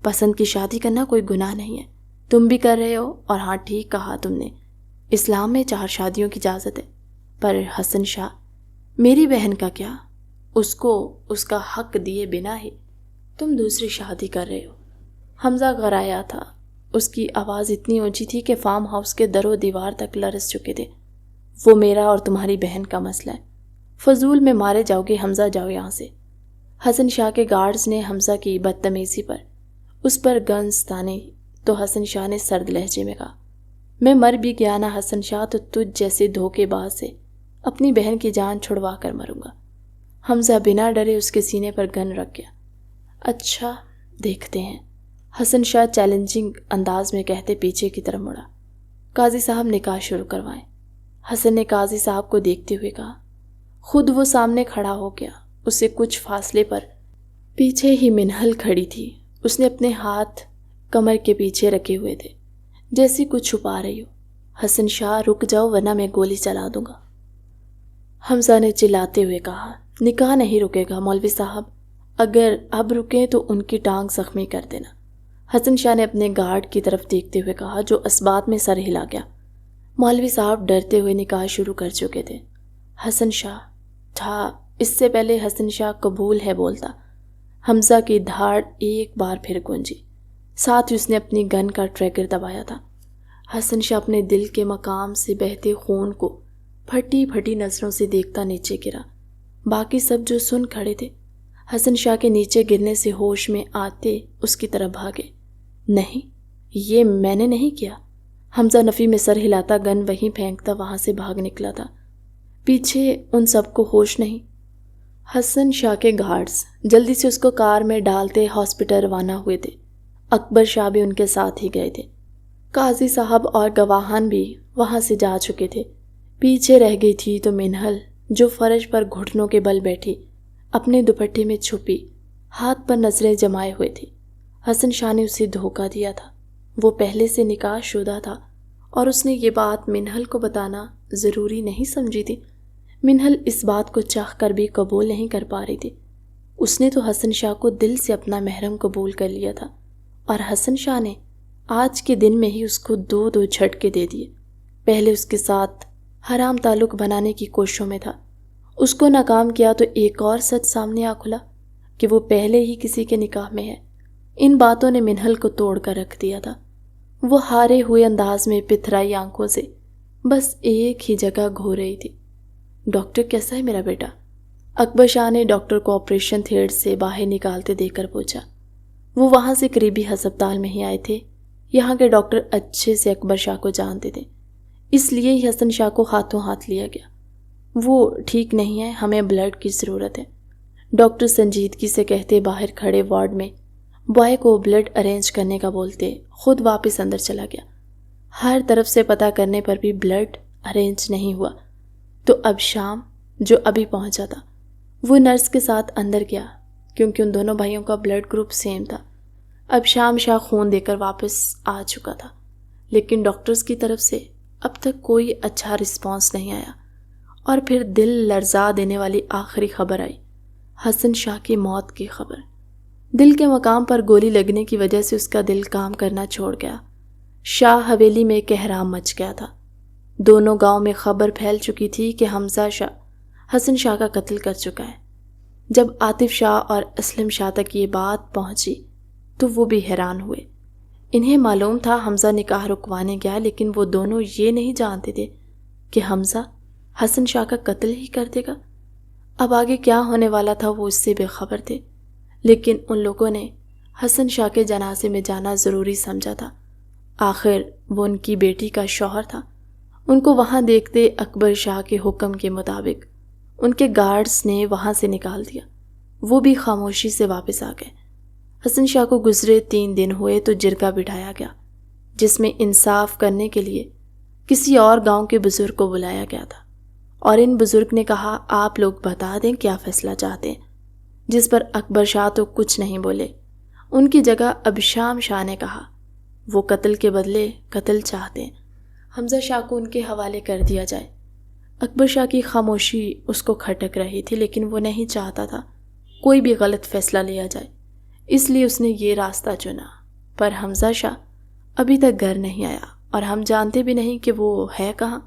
پسند کی شادی کرنا کوئی گناہ نہیں ہے، تم بھی کر رہے ہو، اور ہاں ٹھیک کہا تم نے، اسلام میں 4 شادیوں کی اجازت ہے۔ پر حسن شاہ، میری بہن کا کیا؟ اس کو اس کا حق دیے بنا ہی تم دوسری شادی کر رہے ہو۔ حمزہ غرایا تھا، اس کی آواز اتنی اونچی تھی کہ فارم ہاؤس کے در و دیوار تک لرز چکے تھے۔ وہ میرا اور تمہاری بہن کا مسئلہ ہے، فضول میں مارے جاؤ گے، حمزہ جاؤ یہاں سے۔ حسن شاہ کے گارڈز نے حمزہ کی بدتمیزی پر اس پر گنز تانے تو حسن شاہ نے سرد لہجے میں کہا، میں مر بھی گیا نا حسن شاہ تو تجھ جیسے دھوکے باز سے اپنی بہن کی جان چھڑوا کر مروں گا۔ حمزہ بنا ڈرے اس کے سینے پر گن رکھ گیا۔ اچھا دیکھتے ہیں، حسن شاہ چیلنجنگ انداز میں کہتے پیچھے کی طرف مڑا۔ قاضی صاحب نکاح شروع کروائیں، حسن نے قاضی صاحب کو دیکھتے ہوئے کہا۔ خود وہ سامنے کھڑا ہو گیا، اس سے کچھ فاصلے پر پیچھے ہی منہل کھڑی تھی۔ اس نے اپنے ہاتھ کمر کے پیچھے رکھے ہوئے تھے، جیسے کچھ چھپا رہی ہو۔ حسن شاہ رک جاؤ ورنہ میں گولی چلا دوں گا، حمزہ نے چلاتے ہوئے کہا۔ نکاح نہیں رکے گا مولوی صاحب، اگر اب رکیں تو ان کی ٹانگ زخمی کر دینا، حسن شاہ نے اپنے گارڈ کی طرف دیکھتے ہوئے کہا، جو اسبات میں سر ہلا گیا۔ مولوی صاحب ڈرتے ہوئے نکاح شروع کر چکے تھے۔ حسن شاہ تھا، اس سے پہلے حسن شاہ قبول ہے بولتا، حمزہ کی دھاڑ ایک بار پھر گونجی، ساتھ ہی اس نے اپنی گن کا ٹریگر دبایا تھا۔ حسن شاہ اپنے دل کے مقام سے بہتے خون کو پھٹی پھٹی نظروں سے دیکھتا نیچے گرا۔ باقی سب جو سن کھڑے تھے حسن شاہ کے نیچے گرنے سے ہوش میں آتے اس کی طرف بھاگے۔ نہیں، یہ میں نے نہیں کیا، حمزہ نفی میں سر ہلاتا گن وہیں پھینکتا وہاں سے بھاگ نکلا تھا۔ پیچھے ان سب کو ہوش نہیں۔ حسن شاہ کے گارڈز جلدی سے اس کو کار میں ڈالتے ہاسپٹل روانہ ہوئے تھے۔ اکبر شاہ بھی ان کے ساتھ ہی گئے تھے۔ قاضی صاحب اور گواہان بھی وہاں سے جا چکے تھے۔ پیچھے رہ گئی تھی تو منہل، جو فرش پر گھٹنوں کے بل بیٹھی اپنے دوپٹے میں چھپی ہاتھ پر نظریں جمائے ہوئے تھی۔ حسن شاہ نے اسے دھوکہ دیا تھا، وہ پہلے سے نکاح شدہ تھا اور اس نے یہ بات منہل کو بتانا ضروری نہیں سمجھی تھی۔ منہل اس بات کو چاہ کر بھی قبول نہیں کر پا رہی تھی۔ اس نے تو حسن شاہ کو دل سے اپنا محرم قبول کر لیا تھا، اور حسن شاہ نے آج کے دن میں ہی اس کو 2 جھٹکے دے دیے۔ پہلے اس کے ساتھ حرام تعلق بنانے کی کوششوں میں تھا، اس کو ناکام کیا تو ایک اور سچ سامنے آ کھلا کہ وہ پہلے ہی کسی کے نکاح میں ہے۔ ان باتوں نے منہل کو توڑ کر رکھ دیا تھا۔ وہ ہارے ہوئے انداز میں پتھرائی آنکھوں سے بس ایک ہی جگہ گھو رہی تھی۔ ڈاکٹر کیسا ہے میرا بیٹا؟ اکبر شاہ نے ڈاکٹر کو آپریشن تھیٹر سے باہر نکالتے دیکھ کر پوچھا۔ وہ وہاں سے قریبی ہسپتال میں ہی آئے تھے۔ یہاں کے ڈاکٹر اچھے سے اکبر شاہ کو جانتے تھے، اس لیے ہی حسن شاہ کو ہاتھوں ہاتھ لیا گیا۔ وہ ٹھیک نہیں ہے، ہمیں بلڈ کی ضرورت ہے، ڈاکٹر سنجیدگی سے کہتے باہر کھڑے وارڈ میں بوائے کو بلڈ ارینج کرنے کا بولتے خود واپس اندر چلا گیا۔ ہر طرف سے پتہ کرنے پر بھی بلڈ ارینج نہیں ہوا تو اب شام، جو ابھی پہنچا تھا، وہ نرس کے ساتھ اندر گیا کیونکہ ان دونوں بھائیوں کا بلڈ گروپ سیم تھا۔ اب شام شاہ خون دے کر واپس آ چکا تھا، لیکن ڈاکٹرز کی طرف سے اب تک کوئی اچھا رسپانس نہیں آیا۔ اور پھر دل لرزا دینے والی آخری خبر آئی، حسن شاہ کی موت کی خبر۔ دل کے مقام پر گولی لگنے کی وجہ سے اس کا دل کام کرنا چھوڑ گیا۔ شاہ حویلی میں کہرام مچ گیا تھا۔ دونوں گاؤں میں خبر پھیل چکی تھی کہ حمزہ شاہ حسن شاہ کا قتل کر چکا ہے۔ جب عاطف شاہ اور اسلم شاہ تک یہ بات پہنچی تو وہ بھی حیران ہوئے۔ انہیں معلوم تھا حمزہ نکاح رکوانے گیا، لیکن وہ دونوں یہ نہیں جانتے تھے کہ حمزہ حسن شاہ کا قتل ہی کر دے گا۔ اب آگے کیا ہونے والا تھا وہ اس سے بے خبر تھے، لیکن ان لوگوں نے حسن شاہ کے جنازے میں جانا ضروری سمجھا تھا۔ آخر وہ ان کی بیٹی کا شوہر تھا۔ ان کو وہاں دیکھتے اکبر شاہ کے حکم کے مطابق ان کے گارڈز نے وہاں سے نکال دیا۔ وہ بھی خاموشی سے واپس آ گئے۔ حسن شاہ کو گزرے 3 دن ہوئے تو جرگہ بٹھایا گیا، جس میں انصاف کرنے کے لیے کسی اور گاؤں کے بزرگ کو بلایا گیا تھا اور ان بزرگ نے کہا آپ لوگ بتا دیں کیا فیصلہ چاہتے ہیں، جس پر اکبر شاہ تو کچھ نہیں بولے۔ ان کی جگہ ابشام شاہ نے کہا وہ قتل کے بدلے قتل چاہتے ہیں، حمزہ شاہ کو ان کے حوالے کر دیا جائے۔ اکبر شاہ کی خاموشی اس کو کھٹک رہی تھی، لیکن وہ نہیں چاہتا تھا کوئی بھی غلط فیصلہ لیا جائے، اس لیے اس نے یہ راستہ چنا۔ پر حمزہ شاہ ابھی تک گھر نہیں آیا اور ہم جانتے بھی نہیں کہ وہ ہے کہاں۔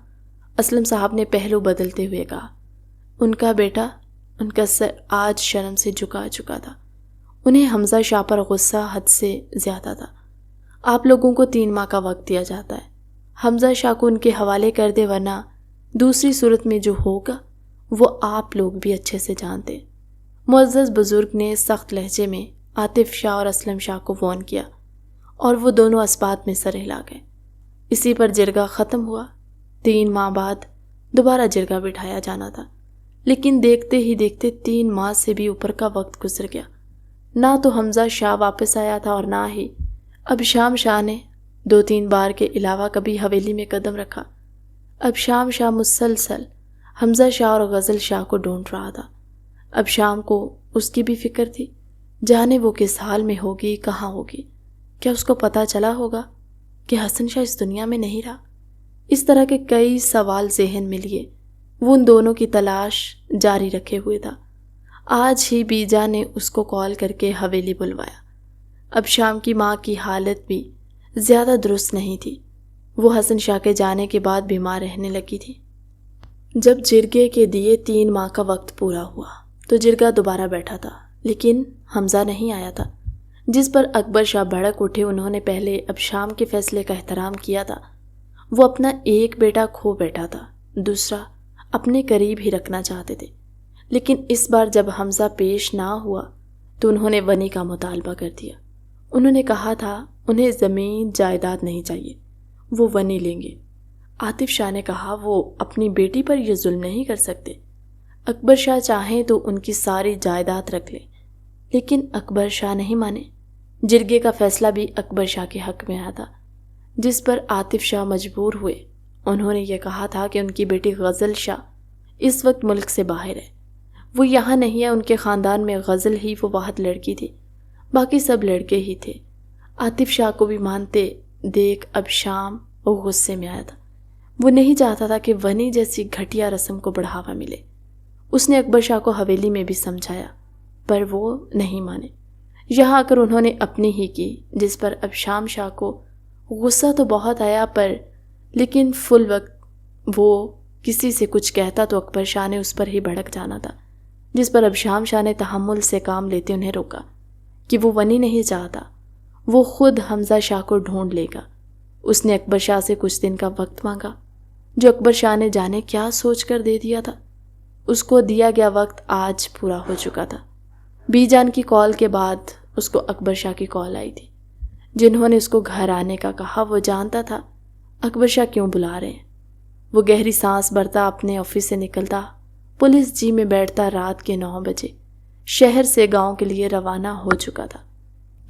اسلم صاحب نے پہلو بدلتے ہوئے کہا، ان کا بیٹا، ان کا سر آج شرم سے جھکا چکا تھا۔ انہیں حمزہ شاہ پر غصہ حد سے زیادہ تھا۔ آپ لوگوں کو 3 ماہ کا وقت دیا جاتا ہے، حمزہ شاہ کو ان کے حوالے کر دے، ورنہ دوسری صورت میں جو ہوگا وہ آپ لوگ بھی اچھے سے جانتے۔ معزز بزرگ نے سخت لہجے میں عاطف شاہ اور اسلم شاہ کو فون کیا اور وہ دونوں اسبات میں سر ہلا گئے۔ اسی پر جرگہ ختم ہوا۔ 3 ماہ بعد دوبارہ جرگہ بٹھایا جانا تھا، لیکن دیکھتے ہی دیکھتے 3 ماہ سے بھی اوپر کا وقت گزر گیا۔ نہ تو حمزہ شاہ واپس آیا تھا اور نہ ہی ابشام شاہ نے 2-3 بار کے علاوہ کبھی حویلی میں قدم رکھا۔ ابشام شاہ مسلسل حمزہ شاہ اور غزل شاہ کو ڈھونڈ رہا تھا۔ ابشام کو اس کی بھی فکر تھی، جانے وہ کس حال میں ہوگی، کہاں ہوگی، کیا اس کو پتہ چلا ہوگا کہ حسن شاہ اس دنیا میں نہیں رہا۔ اس طرح کے کئی سوال ذہن میں لیے وہ ان دونوں کی تلاش جاری رکھے ہوئے تھا۔ آج ہی بیجا نے اس کو کال کر کے حویلی بلوایا۔ اب شام کی ماں کی حالت بھی زیادہ درست نہیں تھی، وہ حسن شاہ کے جانے کے بعد بیمار رہنے لگی تھی۔ جب جرگے کے دیے 3 ماہ کا وقت پورا ہوا تو جرگہ دوبارہ بیٹھا تھا، لیکن حمزہ نہیں آیا تھا، جس پر اکبر شاہ بھڑک اٹھے۔ انہوں نے پہلے ابشام کے فیصلے کا احترام کیا تھا، وہ اپنا ایک بیٹا کھو بیٹھا تھا، دوسرا اپنے قریب ہی رکھنا چاہتے تھے، لیکن اس بار جب حمزہ پیش نہ ہوا تو انہوں نے ونی کا مطالبہ کر دیا۔ انہوں نے کہا تھا انہیں زمین جائیداد نہیں چاہیے، وہ ونی لیں گے۔ عاطف شاہ نے کہا وہ اپنی بیٹی پر یہ ظلم نہیں کر سکتے، اکبر شاہ چاہیں تو ان کی ساری جائیداد رکھ لیں، لیکن اکبر شاہ نہیں مانے۔ جرگے کا فیصلہ بھی اکبر شاہ کے حق میں آیا تھا، جس پر عاطف شاہ مجبور ہوئے۔ انہوں نے یہ کہا تھا کہ ان کی بیٹی غزل شاہ اس وقت ملک سے باہر ہے، وہ یہاں نہیں ہے، ان کے خاندان میں غزل ہی وہ واحد لڑکی تھی، باقی سب لڑکے ہی تھے۔ عاطف شاہ کو بھی مانتے دیکھ اب شام وہ غصے میں آیا تھا، وہ نہیں چاہتا تھا کہ ونی جیسی گھٹیا رسم کو بڑھاوا ملے۔ اس نے اکبر شاہ کو حویلی میں بھی سمجھایا، پر وہ نہیں مانے۔ یہاں آ کر انہوں نے اپنی ہی کی، جس پر اب شام شاہ کو غصہ تو بہت آیا، لیکن فل وقت وہ کسی سے کچھ کہتا تو اکبر شاہ نے اس پر ہی بھڑک جانا تھا، جس پر اب شام شاہ نے تحمل سے کام لیتے انہیں روکا کہ وہ ونی نہیں چاہتا، وہ خود حمزہ شاہ کو ڈھونڈ لے گا۔ اس نے اکبر شاہ سے کچھ دن کا وقت مانگا، جو اکبر شاہ نے جانے کیا سوچ کر دے دیا تھا۔ اس کو دیا گیا وقت آج پورا ہو چکا تھا۔ بی جان کی کال کے بعد اس کو اکبر شاہ کی کال آئی تھی، جنہوں نے اس کو گھر آنے کا کہا۔ وہ جانتا تھا اکبر شاہ کیوں بلا رہے ہیں۔ وہ گہری سانس بھرتا اپنے آفس سے نکلتا، پولیس جی میں بیٹھتا۔ رات کے 9 بجے شہر سے گاؤں کے لیے روانہ ہو چکا تھا۔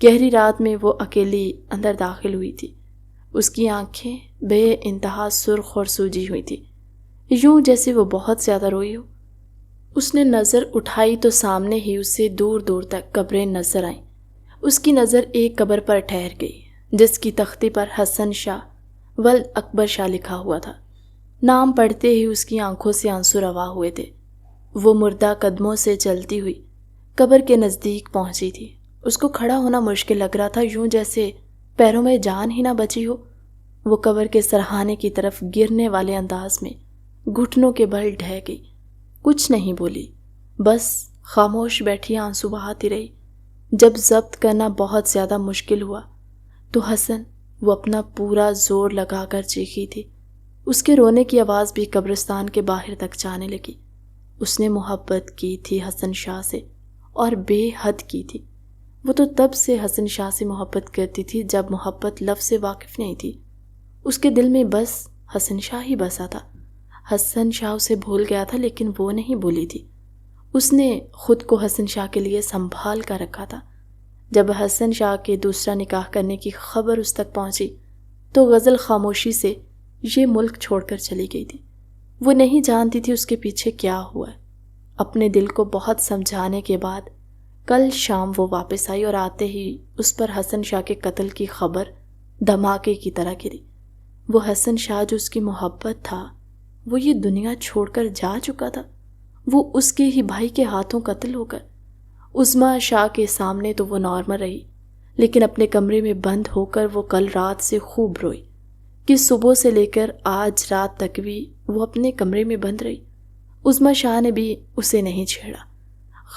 گہری رات میں وہ اکیلی اندر داخل ہوئی تھی، اس کی آنکھیں بے انتہا سرخ اور سوجی ہوئی تھی، یوں جیسے وہ بہت زیادہ روئی ہو۔ اس نے نظر اٹھائی تو سامنے ہی اسے دور دور تک قبریں نظر آئیں۔ اس کی نظر ایک قبر پر ٹھہر گئی، جس کی تختی پر حسن شاہ ولد اکبر شاہ لکھا ہوا تھا۔ نام پڑھتے ہی اس کی آنکھوں سے آنسو روا ہوئے تھے۔ وہ مردہ قدموں سے چلتی ہوئی قبر کے نزدیک پہنچی تھی۔ اس کو کھڑا ہونا مشکل لگ رہا تھا، یوں جیسے پیروں میں جان ہی نہ بچی ہو۔ وہ قبر کے سرہانے کی طرف گرنے والے انداز میں گھٹنوں کے بل ڈھہ گئی، کچھ نہیں بولی، بس خاموش بیٹھی آنسو بہاتی رہی۔ جب ضبط کرنا بہت زیادہ مشکل ہوا تو حسن وہ اپنا پورا زور لگا کر چیخی تھی۔ اس کے رونے کی آواز بھی قبرستان کے باہر تک جانے لگی۔ اس نے محبت کی تھی حسن شاہ سے، اور بے حد کی تھی۔ وہ تو تب سے حسن شاہ سے محبت کرتی تھی جب محبت لفظ سے واقف نہیں تھی۔ اس کے دل میں بس حسن شاہ ہی بسا تھا۔ حسن شاہ اسے بھول گیا تھا، لیکن وہ نہیں بھولی تھی۔ اس نے خود کو حسن شاہ کے لیے سنبھال کر رکھا تھا۔ جب حسن شاہ کے دوسرا نکاح کرنے کی خبر اس تک پہنچی تو غزل خاموشی سے یہ ملک چھوڑ کر چلی گئی تھی۔ وہ نہیں جانتی تھی اس کے پیچھے کیا ہوا ہے۔ اپنے دل کو بہت سمجھانے کے بعد کل شام وہ واپس آئی اور آتے ہی اس پر حسن شاہ کے قتل کی خبر دھماکے کی طرح گری۔ وہ حسن شاہ جو اس کی محبت تھا، وہ یہ دنیا چھوڑ کر جا چکا تھا۔ وہ اس کے ہی بھائی کے ہاتھوں قتل ہو کر۔ عظمیٰ شاہ کے سامنے تو وہ نارمل رہی، لیکن اپنے کمرے میں بند ہو کر وہ کل رات سے خوب روئی کہ صبح سے لے کر آج رات تک بھی وہ اپنے کمرے میں بند رہی۔ عظمیٰ شاہ نے بھی اسے نہیں چھیڑا۔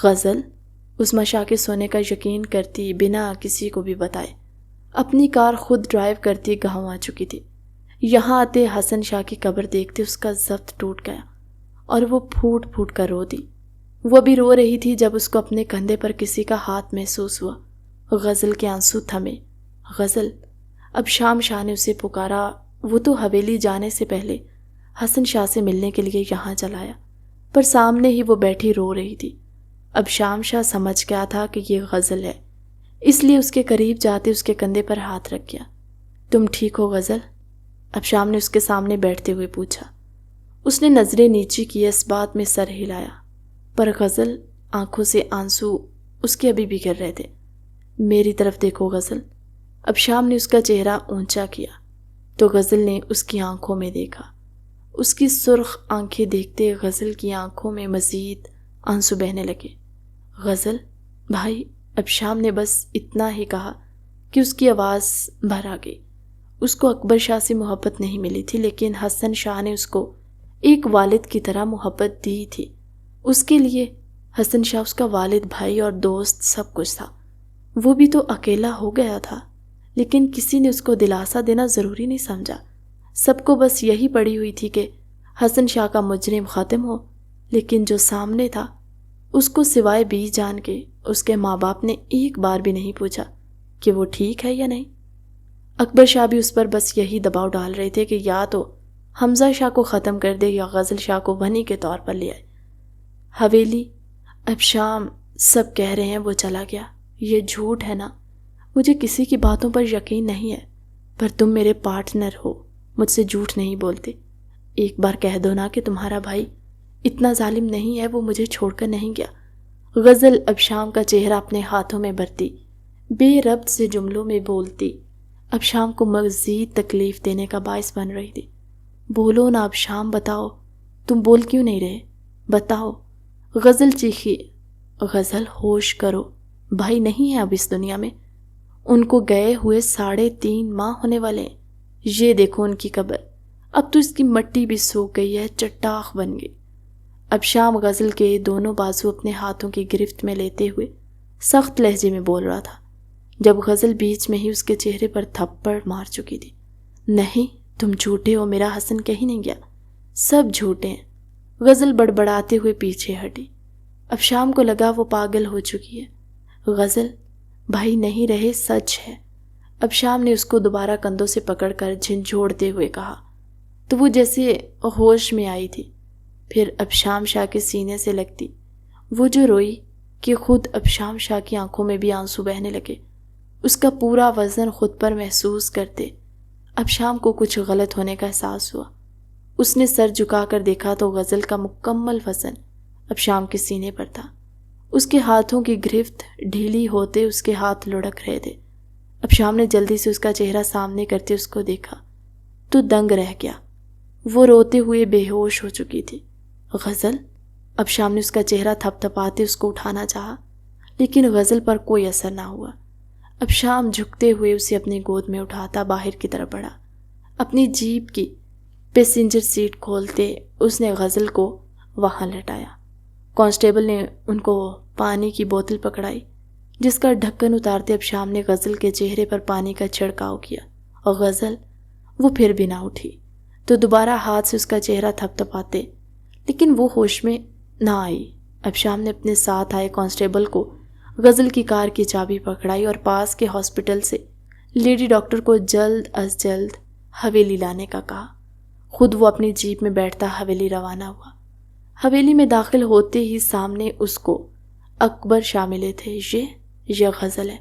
غزل عظمیٰ شاہ کے سونے کا یقین کرتی بنا کسی کو بھی بتائے اپنی کار خود ڈرائیو کرتی گاؤں آ چکی تھی۔ یہاں آتے حسن شاہ کی قبر دیکھتے اس کا ضبط ٹوٹ گیا اور وہ پھوٹ پھوٹ کر رو دی۔ وہ بھی رو رہی تھی جب اس کو اپنے کندھے پر کسی کا ہاتھ محسوس ہوا۔ غزل کے آنسو تھمے۔ غزل، اب شام شاہ نے اسے پکارا۔ وہ تو حویلی جانے سے پہلے حسن شاہ سے ملنے کے لیے یہاں چلا آیا، پر سامنے ہی وہ بیٹھی رو رہی تھی۔ اب شام شاہ سمجھ گیا تھا کہ یہ غزل ہے، اس لیے اس کے قریب جاتے اس کے کندھے پر ہاتھ رکھ گیا۔ تم ٹھیک ہو غزل؟ اب شام نے اس کے سامنے بیٹھتے ہوئے پوچھا۔ اس نے نظریں نیچی کی، اس بات میں سر ہلایا، پر غزل آنکھوں سے آنسو اس کے ابھی بھی گر رہے تھے۔ میری طرف دیکھو غزل۔ اب شام نے اس کا چہرہ اونچا کیا تو غزل نے اس کی آنکھوں میں دیکھا۔ اس کی سرخ آنکھیں دیکھتے غزل کی آنکھوں میں مزید آنسو بہنے لگے۔ غزل بھائی، اب شام نے بس اتنا ہی کہا کہ اس کی آواز بھر آ گئی۔ اس کو اکبر شاہ سے محبت نہیں ملی تھی، لیکن حسن شاہ نے اس کو ایک والد کی طرح محبت دی تھی۔ اس کے لیے حسن شاہ اس کا والد، بھائی اور دوست سب کچھ تھا۔ وہ بھی تو اکیلا ہو گیا تھا، لیکن کسی نے اس کو دلاسا دینا ضروری نہیں سمجھا۔ سب کو بس یہی پڑی ہوئی تھی کہ حسن شاہ کا مجرم ختم ہو، لیکن جو سامنے تھا اس کو سوائے بی جان کے اس کے ماں باپ نے ایک بار بھی نہیں پوچھا کہ وہ ٹھیک ہے یا نہیں۔ اکبر شاہ بھی اس پر بس یہی دباؤ ڈال رہے تھے کہ یا تو حمزہ شاہ کو ختم کر دے یا غزل شاہ کو بنی کے طور پر لے آئے۔ حویلی، اب شام سب کہہ رہے ہیں وہ چلا گیا۔ یہ جھوٹ ہے نا، مجھے کسی کی باتوں پر یقین نہیں ہے، پر تم میرے پارٹنر ہو، مجھ سے جھوٹ نہیں بولتے۔ ایک بار کہہ دو نا کہ تمہارا بھائی اتنا ظالم نہیں ہے، وہ مجھے چھوڑ کر نہیں گیا۔ غزل اب شام کا چہرہ اپنے ہاتھوں میں بھرتی، بے ربط سے جملوں میں بولتی، اب شام کو مزید تکلیف دینے کا باعث بن رہی تھی۔ بولو نا اب شام، بتاؤ، تم بول کیوں نہیں رہے؟ بتاؤ۔ غزل چیخی۔ غزل ہوش کرو، بھائی نہیں ہے اب اس دنیا میں، ان کو گئے ہوئے 3.5 ماہ ہونے والے ہیں۔ یہ دیکھو ان کی قبر، اب تو اس کی مٹی بھی سوکھ گئی ہے، چٹاخ بن گئی۔ اب شام غزل کے دونوں بازو اپنے ہاتھوں کی گرفت میں لیتے ہوئے سخت لہجے میں بول رہا تھا، جب غزل بیچ میں ہی اس کے چہرے پر تھپڑ مار چکی تھی۔ نہیں، تم جھوٹے ہو، میرا حسن کہیں نہیں گیا، سب جھوٹے ہیں۔ غزل بڑبڑاتے ہوئے پیچھے ہٹی۔ اب شام کو لگا وہ پاگل ہو چکی ہے۔ غزل بھائی نہیں رہے، سچ ہے۔ اب شام نے اس کو دوبارہ کندھوں سے پکڑ کر جھنجھوڑتے ہوئے کہا تو وہ جیسے ہوش میں آئی تھی۔ پھر اب شام شاہ کے سینے سے لگتی وہ جو روئی کہ خود اب شام شاہ کی آنکھوں میں بھی آنسو بہنے لگے۔ اس کا پورا وزن خود پر محسوس کرتے اب شام کو کچھ غلط ہونے کا احساس ہوا۔ اس نے سر جھکا کر دیکھا تو غزل کا مکمل وزن اب شام کے سینے پر تھا۔ اس کے ہاتھوں کی گرفت ڈھیلی ہوتے اس کے ہاتھ لڑک رہے تھے۔ اب شام نے جلدی سے اس کا چہرہ سامنے کرتے اس کو دیکھا تو دنگ رہ گیا۔ وہ روتے ہوئے بے ہوش ہو چکی تھی۔ غزل، اب شام نے اس کا چہرہ تھپ تھپاتے اس کو اٹھانا چاہا، لیکن غزل پر کوئی اثر نہ ہوا۔ اب شام جھکتے ہوئے اسے اپنی گود میں اٹھاتا باہر کی طرف بڑھا۔ اپنی جیپ کی پیسنجر سیٹ کھولتے اس نے غزل کو وہاں لٹایا۔ کانسٹیبل نے ان کو پانی کی بوتل پکڑائی، جس کا ڈھکن اتارتے اب شام نے غزل کے چہرے پر پانی کا چھڑکاؤ کیا، اور غزل وہ پھر بھی نہ اٹھی تو دوبارہ ہاتھ سے اس کا چہرہ تھپ تھپاتے، لیکن وہ ہوش میں نہ آئی۔ اب شام نے اپنے ساتھ آئے کانسٹیبل کو غزل کی کار کی چابی پکڑائی اور پاس کے ہاسپٹل سے لیڈی ڈاکٹر کو جلد از جلد حویلی لانے کا کہا۔ خود وہ اپنی جیپ میں بیٹھتا حویلی روانہ ہوا۔ حویلی میں داخل ہوتے ہی سامنے اس کو اکبر شاہ ملے تھے۔ یہ غزل ہے،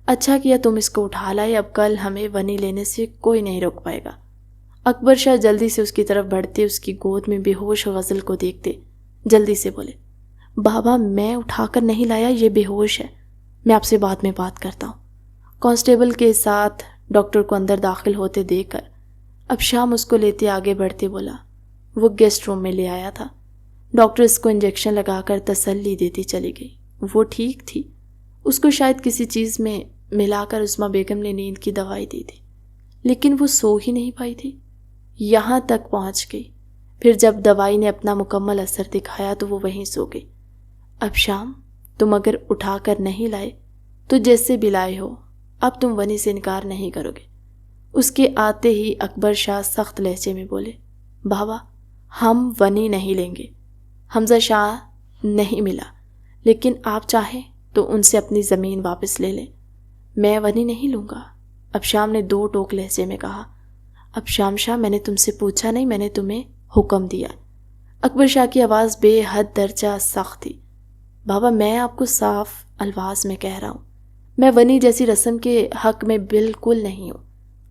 اچھا کیا تم اس کو اٹھا لائے، اب کل ہمیں ونی لینے سے کوئی نہیں روک پائے گا۔ اکبر شاہ جلدی سے اس کی طرف بڑھتے اس کی گود میں بے ہوش غزل کو دیکھتے جلدی سے بولے، بابا میں اٹھا کر نہیں لایا، یہ بے ہوش ہے، میں آپ سے بعد میں بات کرتا ہوں۔ کانسٹیبل کے ساتھ ڈاکٹر کو اندر داخل ہوتے دیکھ کر اب شام اس کو لیتے آگے بڑھتے بولا، وہ گیسٹ روم میں لے آیا تھا۔ ڈاکٹر اس کو انجیکشن لگا کر تسلی دیتی چلی گئی۔ وہ ٹھیک تھی، اس کو شاید کسی چیز میں ملا کر عظمیٰ بیگم نے نیند کی دوائی دی تھی، لیکن وہ سو ہی نہیں پائی تھی، یہاں تک پہنچ گئی۔ پھر جب دوائی نے اپنا مکمل اثر دکھایا تو وہ وہیں سو گئی۔ اب شام تم اگر اٹھا کر نہیں لائے تو جیسے بھی لائے ہو، اب تم ونی سے انکار نہیں کرو گے۔ اس کے آتے ہی اکبر شاہ سخت لہجے میں بولے، بابا ہم ونی نہیں لیں گے، حمزہ شاہ نہیں ملا، لیکن آپ چاہیں تو ان سے اپنی زمین واپس لے لیں، میں ونی نہیں لوں گا۔ اب شام نے دو ٹوک لہجے میں کہا، اب شام شاہ میں نے تم سے پوچھا نہیں، میں نے تمہیں حکم دیا۔ اکبر شاہ کی آواز بے حد درجہ سخت تھی۔ بابا میں آپ کو صاف الفاظ میں کہہ رہا ہوں، میں ونی جیسی رسم کے حق میں بالکل نہیں ہوں،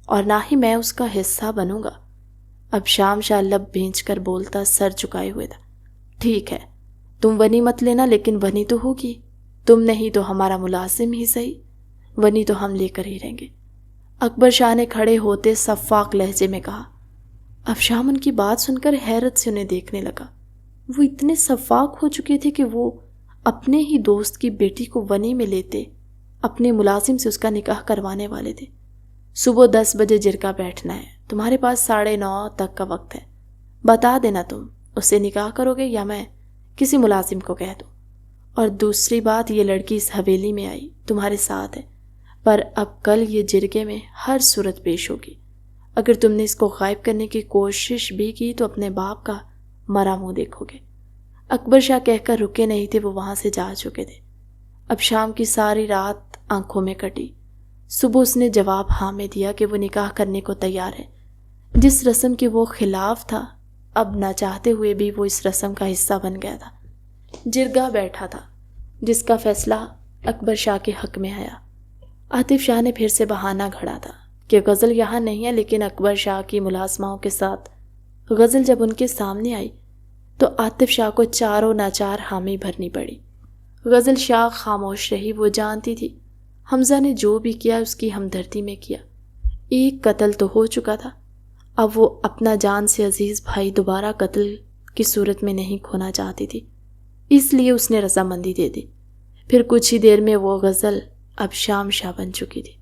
اور نہ ہی میں اس کا حصہ بنوں گا۔ اب شام شاہ لب بھینچ کر بولتا سر جھکائے ہوئے تھا، ٹھیک ہے تم ونی مت لینا، لیکن ونی تو ہوگی، تم نہیں تو ہمارا ملازم ہی صحیح، ونی تو ہم لے کر ہی رہیں گے۔ اکبر شاہ نے کھڑے ہوتے صفاق لہجے میں کہا۔ اب شام ان کی بات سن کر حیرت سے انہیں دیکھنے لگا۔ وہ اتنے صفاق ہو چکے تھے کہ وہ اپنے ہی دوست کی بیٹی کو ونی میں لیتے اپنے ملازم سے اس کا نکاح کروانے والے تھے۔ صبح 10 بجے جرگہ بیٹھنا ہے، تمہارے پاس 9:30 تک کا وقت ہے، بتا دینا تم اس سے نکاح کرو گے یا میں کسی ملازم کو کہہ دوں۔ اور دوسری بات، یہ لڑکی اس حویلی میں آئی تمہارے ساتھ ہے، پر اب کل یہ جرگے میں ہر صورت پیش ہوگی۔ اگر تم نے اس کو غائب کرنے کی کوشش بھی کی تو اپنے باپ کا مرا منہ دیکھو گے۔ اکبر شاہ کہہ کر رکے نہیں تھے، وہ وہاں سے جا چکے تھے۔ اب شام کی ساری رات آنکھوں میں کٹی۔ صبح اس نے جواب ہاں میں دیا کہ وہ نکاح کرنے کو تیار ہے۔ جس رسم کے وہ خلاف تھا، اب نہ چاہتے ہوئے بھی وہ اس رسم کا حصہ بن گیا تھا۔ جرگہ بیٹھا تھا جس کا فیصلہ اکبر شاہ کے حق میں آیا۔ عاطف شاہ نے پھر سے بہانہ گھڑا تھا کہ غزل یہاں نہیں ہے، لیکن اکبر شاہ کی ملازماؤں کے ساتھ غزل جب ان کے سامنے آئی تو عاطف شاہ کو چاروں ناچار حامی بھرنی پڑی۔ غزل شاہ خاموش رہی، وہ جانتی تھی حمزہ نے جو بھی کیا اس کی ہمدردی میں کیا۔ ایک قتل تو ہو چکا تھا، اب وہ اپنا جان سے عزیز بھائی دوبارہ قتل کی صورت میں نہیں کھونا چاہتی تھی، اس لیے اس نے رضامندی دے دی۔ پھر کچھ ہی دیر میں وہ غزل اب شام شاہ بن چکی تھی۔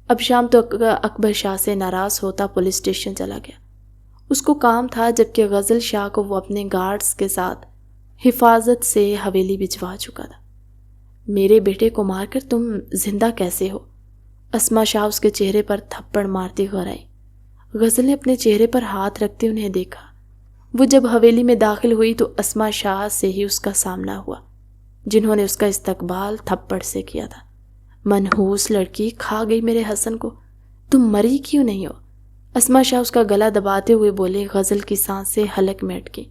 اب شام تو اکبر شاہ سے ناراض ہوتا پولیس اسٹیشن چلا گیا۔ اس کو کام تھا، جبکہ غزل شاہ کو وہ اپنے گارڈز کے ساتھ حفاظت سے حویلی بھجوا چکا تھا۔ میرے بیٹے کو مار کر تم زندہ کیسے ہو؟ اسما شاہ اس کے چہرے پر تھپڑ مارتی گھر آئی۔ غزل نے اپنے چہرے پر ہاتھ رکھتے انہیں دیکھا۔ وہ جب حویلی میں داخل ہوئی تو اسما شاہ سے ہی اس کا سامنا ہوا، جنہوں نے اس کا استقبال تھپڑ سے کیا تھا۔ منحوس لڑکی، کھا گئی میرے حسن کو، تم مری کیوں نہیں ہو؟ اسما شاہ اس کا گلا دباتے ہوئے بولے۔ غزل کی سانسیں حلق میں اٹکی۔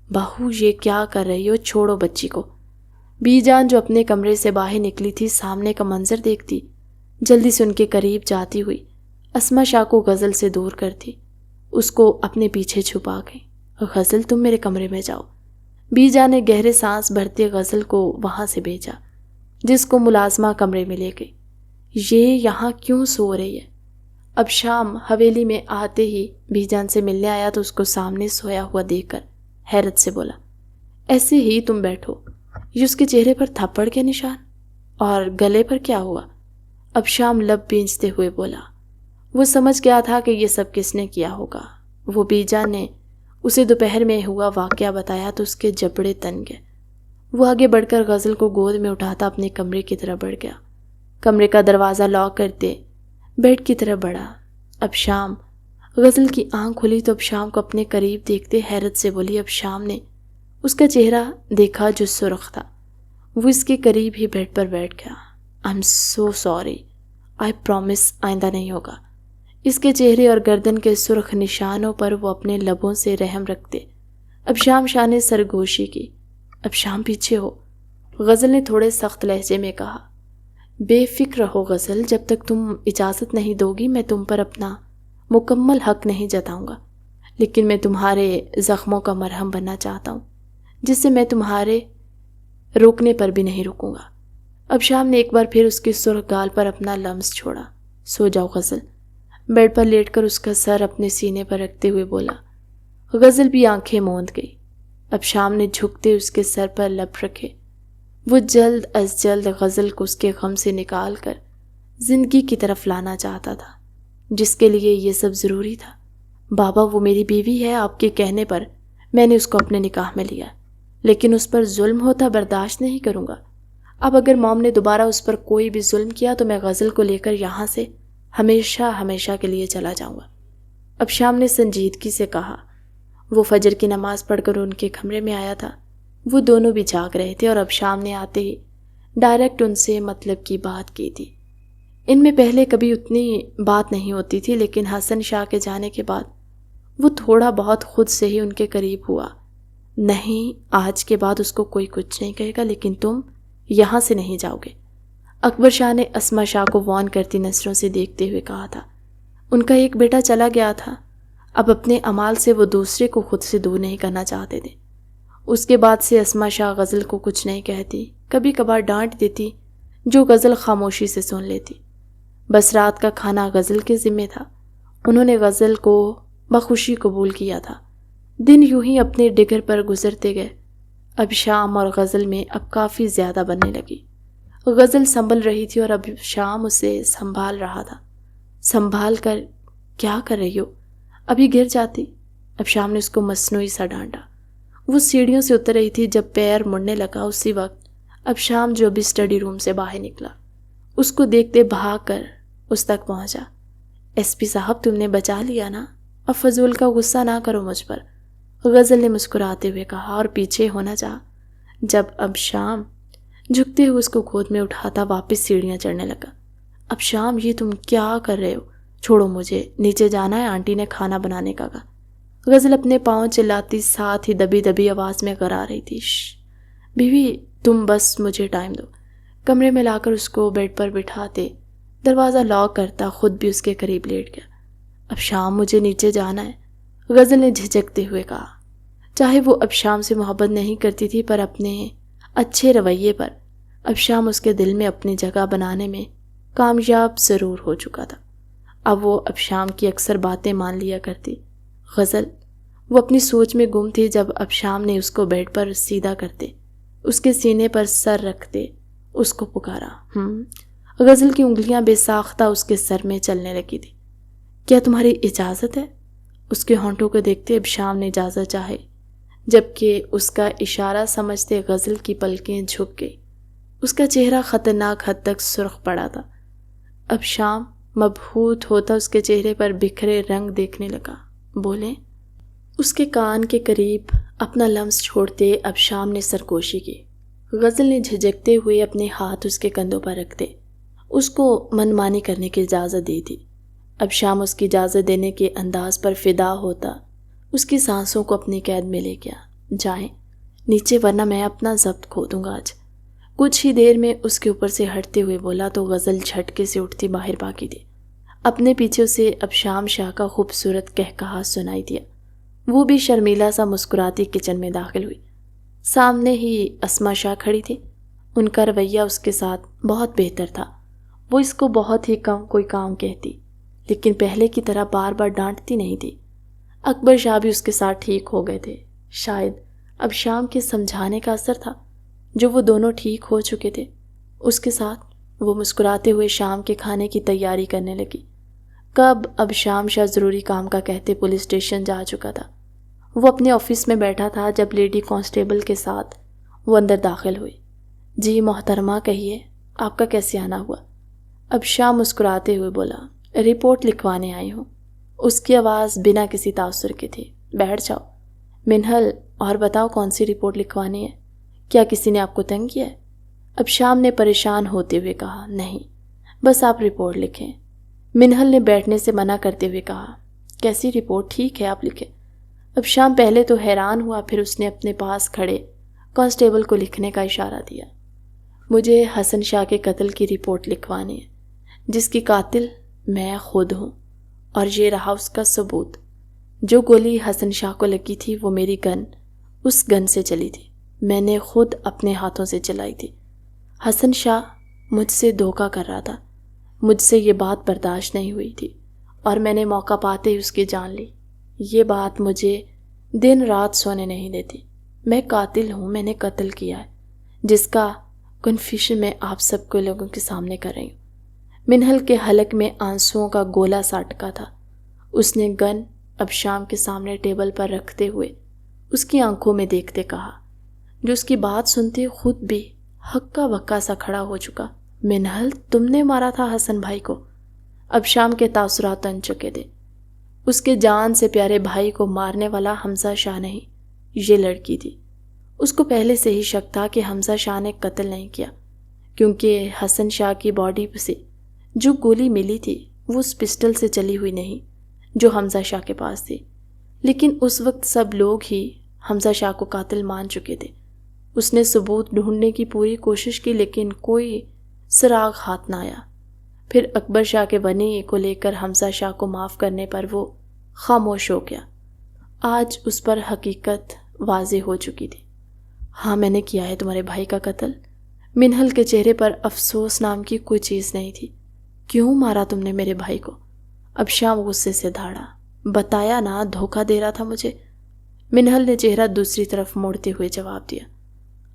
بہو یہ کیا کر رہی ہو؟ چھوڑو بچی کو۔ بی جان جو اپنے کمرے سے باہر نکلی تھی، سامنے کا منظر دیکھتی جلدی سے ان کے قریب جاتی ہوئی اسما شاہ کو غزل سے دور کرتی، اس کو اپنے پیچھے چھپا گئی۔ غزل تم میرے کمرے میں جاؤ۔ بی جان نے گہرے سانس بھرتے غزل کو وہاں سے بھیجا، جس کو ملازمہ کمرے میں لے گئی۔ یہ یہاں کیوں سو رہی ہے؟ اب شام حویلی میں آتے ہی بی جان سے ملنے آیا تو اس کو سامنے سویا ہوا دیکھ کر حیرت سے بولا، ایسے ہی تم بیٹھو؟ یہ اس کے چہرے پر تھپڑ کے نشان اور گلے پر کیا ہوا؟ اب شام لب بینچتے ہوئے بولا۔ وہ سمجھ گیا تھا کہ یہ سب کس نے کیا ہوگا۔ وہ بی جان نے اسے دوپہر میں ہوا واقعہ بتایا تو اس کے جبڑے تن گئے۔ وہ آگے بڑھ کر غزل کو گود میں اٹھاتا اپنے کمرے کی طرف بڑھ گیا۔ کمرے کا دروازہ لاک کرتے بیڈ کی طرف بڑھا۔ اب شام غزل کی آنکھ کھلی تو اب شام کو اپنے قریب دیکھتے حیرت سے بولی۔ اب شام نے اس کا چہرہ دیکھا جو سرخ تھا۔ وہ اس کے قریب ہی بیڈ پر بیٹھ گیا۔ I am so sorry, I promise آئندہ نہیں ہوگا۔ اس کے چہرے اور گردن کے سرخ نشانوں پر وہ اپنے لبوں سے رحم رکھتے۔ اب شام شاہ نے سرگوشی کی۔ اب شام پیچھے ہو، غزل نے تھوڑے سخت لہجے میں کہا۔ بے فکر رہو غزل، جب تک تم اجازت نہیں دو گی میں تم پر اپنا مکمل حق نہیں جتاؤں گا، لیکن میں تمہارے زخموں کا مرہم بننا چاہتا ہوں، جس سے میں تمہارے روکنے پر بھی نہیں رکوں گا۔ اب شام نے ایک بار پھر اس کی سرخ گال پر اپنا لمس چھوڑا۔ سو جاؤ غزل، بیڈ پر لیٹ کر اس کا سر اپنے سینے پر رکھتے ہوئے بولا۔ غزل بھی آنکھیں موند گئی۔ اب شام نے جھکتے اس کے سر پر لب رکھے۔ وہ جلد از جلد غزل کو اس کے غم سے نکال کر زندگی کی طرف لانا چاہتا تھا، جس کے لیے یہ سب ضروری تھا۔ بابا، وہ میری بیوی ہے، آپ کے کہنے پر میں نے اس کو اپنے نکاح میں لیا، لیکن اس پر ظلم ہوتا برداشت نہیں کروں گا۔ اب اگر موم نے دوبارہ اس پر کوئی بھی ظلم کیا تو میں غزل کو لے کر یہاں سے ہمیشہ ہمیشہ کے لیے چلا جاؤں گا۔ اب شام نے سنجیدگی سے کہا۔ وہ فجر کی نماز پڑھ کر ان کے کمرے میں آیا تھا۔ وہ دونوں بھی جاگ رہے تھے اور اب شام نے آتے ہی ڈائریکٹ ان سے مطلب کی بات کی تھی۔ ان میں پہلے کبھی اتنی بات نہیں ہوتی تھی، لیکن حسن شاہ کے جانے کے بعد وہ تھوڑا بہت خود سے ہی ان کے قریب ہوا۔ نہیں، آج کے بعد اس کو کوئی کچھ نہیں کہے گا، لیکن تم یہاں سے نہیں جاؤ گے۔ اکبر شاہ نے اسما شاہ کو وارن کرتی نظروں سے دیکھتے ہوئے کہا تھا۔ ان کا ایک بیٹا چلا گیا تھا، اب اپنے اعمال سے وہ دوسرے کو خود سے دور نہیں کرنا چاہتے تھے۔ اس کے بعد سے اسما شاہ غزل کو کچھ نہیں کہتی، کبھی کبھار ڈانٹ دیتی جو غزل خاموشی سے سن لیتی۔ بس رات کا کھانا غزل کے ذمہ تھا، انہوں نے غزل کو بخوشی قبول کیا تھا۔ دن یوں ہی اپنے ڈگر پر گزرتے گئے۔ اب شام اور غزل میں اب کافی زیادہ بننے لگی۔ غزل سنبھل رہی تھی اور اب شام اسے سنبھال رہا تھا۔ سنبھال کر کیا کر رہی ہو؟ ابھی گر جاتی۔ اب شام نے اس کو مصنوعی سا ڈانٹا۔ وہ سیڑھیوں سے اتر رہی تھی جب پیر مڑنے لگا۔ اسی وقت اب شام جو بھی اسٹڈی روم سے باہر نکلا، اس کو دیکھتے بھاگ کر اس تک پہنچا۔ ایس پی صاحب، تم نے بچا لیا نا، اب فضول کا غصہ نہ کرو مجھ پر، غزل نے مسکراتے ہوئے کہا اور پیچھے ہونا چاہا جب اب شام جھکتے ہوئے اس کو گود میں اٹھاتا واپس سیڑھیاں چڑھنے لگا۔ اب شام، یہ تم کیا کر رہے ہو؟ چھوڑو مجھے، نیچے جانا ہے، آنٹی نے کھانا بنانے کا کہا۔ غزل اپنے پاؤں چلاتی ساتھ ہی دبی دبی آواز میں کرا رہی تھی۔ بیوی، تم بس مجھے ٹائم دو۔ کمرے میں لا کر اس کو بیڈ پر بٹھاتے دروازہ لاک کرتا خود بھی اس کے قریب لیٹ گیا۔ اب شام، مجھے نیچے جانا ہے، غزل نے جھجکتے ہوئے کہا۔ چاہے وہ اب شام سے محبت نہیں کرتی تھی، پر اپنے اچھے رویے پر اب شام اس کے دل میں اپنی جگہ بنانے میں کامیاب ضرور ہو چکا تھا۔ اب وہ اب شام کی اکثر باتیں مان لیا کرتی۔ غزل، وہ اپنی سوچ میں گم تھی جب اب شام نے اس کو بیڈ پر سیدھا کرتے اس کے سینے پر سر رکھتے اس کو پکارا۔ غزل کی انگلیاں بے ساختہ اس کے سر میں چلنے لگی تھی۔ کیا تمہاری اجازت ہے؟ اس کے ہونٹوں کو دیکھتے اب شام نے اجازت چاہی، جبکہ اس کا اشارہ سمجھتے غزل کی پلکیں جھک گئی۔ اس کا چہرہ خطرناک حد تک سرخ پڑا تھا۔ اب شام مبہوت ہوتا اس کے چہرے پر بکھرے رنگ دیکھنے لگا۔ بولے؟ اس کے کان کے قریب اپنا لمس چھوڑتے اب شام نے سرگوشی کی۔ غزل نے جھجکتے ہوئے اپنے ہاتھ اس کے کندھوں پر رکھتے اس کو من مانی کرنے کی اجازت دی تھی۔ اب شام اس کی اجازت دینے کے انداز پر فدا ہوتا اس کی سانسوں کو اپنی قید میں لے گیا۔ جائیں نیچے، ورنہ میں اپنا ضبط کھو دوں گا آج۔ کچھ ہی دیر میں اس کے اوپر سے ہٹتے ہوئے بولا تو غزل جھٹکے سے اٹھتی باہر بھاگی تھی۔ اپنے پیچھے اسے اب شام شاہ کا خوبصورت کہکہا سنائی دیا۔ وہ بھی شرمیلا سا مسکراتی کچن میں داخل ہوئی۔ سامنے ہی اسما شاہ کھڑی تھی۔ ان کا رویہ اس کے ساتھ بہت بہتر تھا۔ وہ اس کو بہت ہی کم کوئی کام کہتی، لیکن پہلے کی طرح بار بار ڈانٹتی نہیں تھی۔ اکبر شاہ بھی اس کے ساتھ ٹھیک ہو گئے تھے۔ شاید اب شام کے سمجھانے کا اثر تھا جو وہ دونوں ٹھیک ہو چکے تھے۔ اس کے ساتھ وہ مسکراتے ہوئے شام کے کھانے کی تیاری کرنے لگی۔ کب اب شام شاہ ضروری کام کا کہتے پولیس اسٹیشن جا چکا تھا۔ وہ اپنے آفس میں بیٹھا تھا جب لیڈی کانسٹیبل کے ساتھ وہ اندر داخل ہوئی۔ جی محترمہ، کہیے آپ کا کیسے آنا ہوا؟ اب شام مسکراتے ہوئے بولا۔ رپورٹ لکھوانے آئی ہوں۔ اس کی آواز بنا کسی تاثر کی تھی۔ بیٹھ جاؤ۔ منہل، اور بتاؤ کون سی رپورٹ لکھوانی ہے؟ کیا کسی نے آپ کو تنگ کیا ہے؟ اب شام نے پریشان ہوتے ہوئے کہا۔ نہیں، بس آپ رپورٹ لکھیں۔ منہل نے بیٹھنے سے منع کرتے ہوئے کہا۔ کیسی رپورٹ؟ ٹھیک ہے، آپ لکھیں۔ اب شام پہلے تو حیران ہوا، پھر اس نے اپنے پاس کھڑے کانسٹیبل کو لکھنے کا اشارہ دیا۔ مجھے حسن شاہ کے قتل کی رپورٹ لکھوانی ہے، جس کی قاتل میں خود ہوں۔ اور یہ رہا اس کا ثبوت۔ جو گولی حسن شاہ کو لگی تھی وہ میری گن، اس گن سے چلی تھی، میں نے خود اپنے ہاتھوں سے چلائی تھی۔ حسن شاہ مجھ سے دھوکہ کر رہا تھا، مجھ سے یہ بات برداشت نہیں ہوئی تھی اور میں نے موقع پاتے ہی اس کی جان لی۔ یہ بات مجھے دن رات سونے نہیں دیتی۔ میں قاتل ہوں، میں نے قتل کیا ہے، جس کا کنفیشن میں آپ سب کو لوگوں کے سامنے کر رہی ہوں۔ منہل کے حلق میں آنسوؤں کا گولا سا اٹکا تھا۔ اس نے گن ابشام کے سامنے ٹیبل پر رکھتے ہوئے اس کی آنکھوں میں دیکھتے کہا، جو اس کی بات سنتے خود بھی ہکا بکا سا کھڑا ہو چکا، منہل تم نے مارا تھا حسن بھائی کو؟ ابشام کے تاثرات تن چکے تھے۔ اس کے جان سے پیارے بھائی کو مارنے والا حمزہ شاہ نہیں، یہ لڑکی تھی۔ اس کو پہلے سے ہی شک تھا کہ حمزہ شاہ نے قتل نہیں کیا، کیونکہ حسن شاہ کی باڈی سے جو گولی ملی تھی وہ اس پسٹل سے چلی ہوئی نہیں جو حمزہ شاہ کے پاس تھی۔ لیکن اس وقت سب لوگ ہی حمزہ شاہ کو قاتل مان چکے تھے۔ اس نے ثبوت ڈھونڈنے کی پوری کوشش کی لیکن کوئی سراغ ہاتھ نہ آیا۔ پھر اکبر شاہ کے بنی کو لے کر حمزہ شاہ کو معاف کرنے پر وہ خاموش ہو گیا۔ آج اس پر حقیقت واضح ہو چکی تھی۔ ہاں میں نے کیا ہے تمہارے بھائی کا قتل۔ منہل کے چہرے پر افسوس نام کی کوئی چیز نہیں تھی۔ کیوں مارا تم نے میرے بھائی کو؟ ابشام غصے سے دھاڑا۔ بتایا نا، دھوکہ دے رہا تھا مجھے۔ منہل نے چہرہ دوسری طرف موڑتے ہوئے جواب دیا،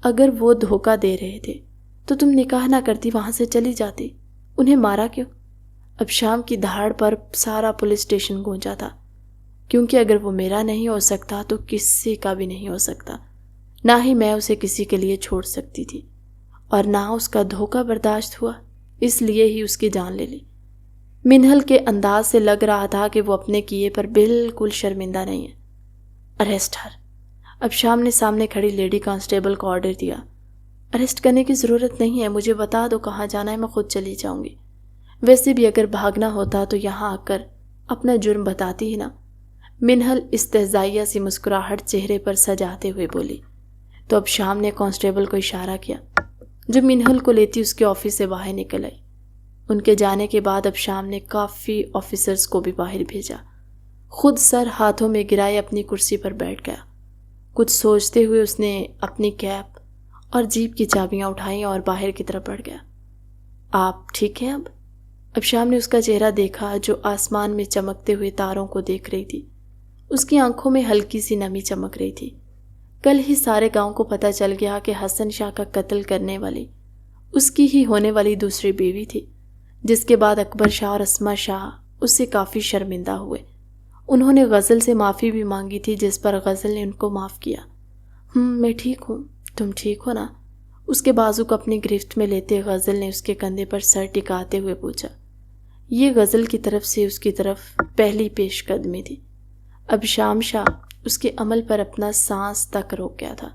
اگر وہ دھوکہ دے رہے تھے تو تم نکاح نہ کرتی، وہاں سے چلی جاتی، انہیں مارا کیوں؟ ابشام کی دھاڑ پر سارا پولیس اسٹیشن گونجا تھا، کیونکہ اگر وہ میرا نہیں ہو سکتا تو کسی کا بھی نہیں ہو سکتا، نہ ہی میں اسے کسی کے لیے چھوڑ سکتی تھی، اور نہ اس کا دھوکہ برداشت ہوا، اس لیے ہی اس کی جان لے لی۔ منہل کے انداز سے لگ رہا تھا کہ وہ اپنے کیے پر بالکل شرمندہ نہیں ہے۔ اریسٹ ہر۔ ابشام نے سامنے کھڑی لیڈی کانسٹیبل کو آرڈر دیا۔ اریسٹ کرنے کی ضرورت نہیں ہے، مجھے بتا دو کہاں جانا ہے، میں خود چلی جاؤں گی۔ ویسے بھی اگر بھاگنا ہوتا تو یہاں آ کر اپنا جرم بتاتی ہی نا۔ منہل استہزائیہ سی مسکراہٹ چہرے پر سجاتے ہوئے بولی۔ تو ابشام نے کانسٹیبل کو اشارہ کیا، جو منہل کو لیتی اس کے آفس سے باہر نکل آئی۔ ان کے جانے کے بعد ابشام نے کافی آفیسرز کو بھی باہر بھیجا، خود سر ہاتھوں میں گرائے اپنی کرسی پر بیٹھ گیا۔ کچھ سوچتے ہوئے اس نے اپنی کیپ اور جیپ کی چابیاں اٹھائیں اور باہر کی طرف بڑھ گیا۔ آپ ٹھیک ہیں اب؟ ابشام نے اس کا چہرہ دیکھا جو آسمان میں چمکتے ہوئے تاروں کو دیکھ رہی تھی۔ اس کی آنکھوں میں ہلکی سی نمی چمک رہی تھی۔ کل ہی سارے گاؤں کو پتہ چل گیا کہ حسن شاہ کا قتل کرنے والی اس کی ہی ہونے والی دوسری بیوی تھی، جس کے بعد اکبر شاہ اور اسما شاہ اس سے کافی شرمندہ ہوئے۔ انہوں نے غزل سے معافی بھی مانگی تھی، جس پر غزل نے ان کو معاف کیا۔ میں ٹھیک ہوں، تم ٹھیک ہو نا؟ اس کے بازو کو اپنی گرفت میں لیتے غزل نے اس کے کندھے پر سر ٹکاتے ہوئے پوچھا۔ یہ غزل کی طرف سے اس کی طرف پہلی پیش قدمی تھی۔ اب شام شاہ اس کے عمل پر اپنا سانس تک روک گیا تھا۔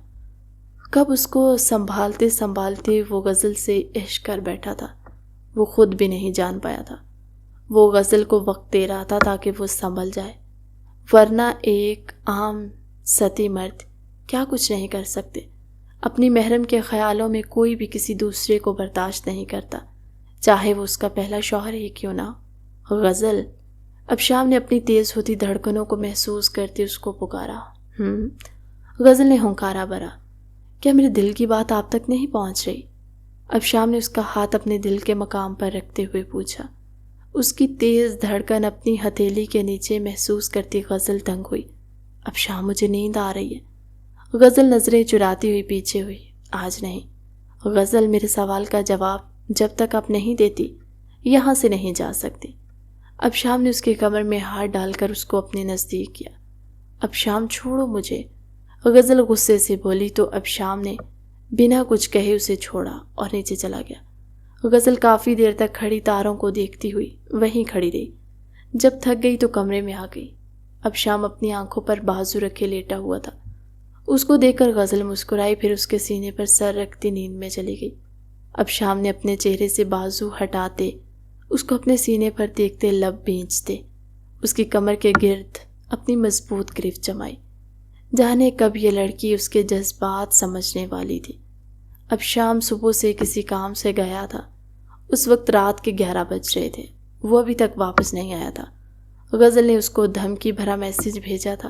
کب اس کو سنبھالتے سنبھالتے وہ غزل سے عشق کر بیٹھا تھا، وہ خود بھی نہیں جان پایا تھا۔ وہ غزل کو وقت دے رہا تھا تاکہ وہ سنبھل جائے، ورنہ ایک عام ستی مرد کیا کچھ نہیں کر سکتے۔ اپنی محرم کے خیالوں میں کوئی بھی کسی دوسرے کو برداشت نہیں کرتا، چاہے وہ اس کا پہلا شوہر ہی کیوں نہ ہو۔ غزل، ابشام نے اپنی تیز ہوتی دھڑکنوں کو محسوس کرتے اس کو پکارا۔ غزل نے ہنکارا بھرا، کیا میرے دل کی بات آپ تک نہیں پہنچ رہی؟ ابشام نے اس کا ہاتھ اپنے دل کے مقام پر رکھتے ہوئے پوچھا۔ اس کی تیز دھڑکن اپنی ہتھیلی کے نیچے محسوس کرتی غزل تنگ ہوئی۔ ابشام، مجھے نیند آ رہی ہے۔ غزل نظریں چراتی ہوئی پیچھے ہوئی۔ آج نہیں غزل، میرے سوال کا جواب جب تک آپ نہیں دیتی یہاں سے نہیں جا سکتی۔ ابشام نے اس کے کمر میں ہاتھ ڈال کر اس کو اپنے نزدیک کیا۔ ابشام، چھوڑو مجھے، غزل غصے سے بولی تو ابشام نے بنا کچھ کہے اسے چھوڑا اور نیچے چلا گیا۔ غزل کافی دیر تک کھڑی تاروں کو دیکھتی ہوئی وہیں کھڑی رہی۔ جب تھک گئی تو کمرے میں آ گئی۔ ابشام اپنی آنکھوں پر بازو رکھے لیٹا ہوا تھا۔ اس کو دیکھ کر غزل مسکرائی، پھر اس کے سینے پر سر رکھتی نیند میں چلی گئی۔ ابشام نے اپنے چہرے سے بازو ہٹاتے اس کو اپنے سینے پر دیکھتے لب بھینچتے اس کی کمر کے گرد اپنی مضبوط گرفت جمائی۔ جانے کب یہ لڑکی اس کے جذبات سمجھنے والی تھی۔ ابشام صبح سے کسی کام سے گیا تھا۔ اس وقت رات کے 11 بج رہے تھے، وہ ابھی تک واپس نہیں آیا تھا۔ غزل نے اس کو دھمکی بھرا میسیج بھیجا تھا،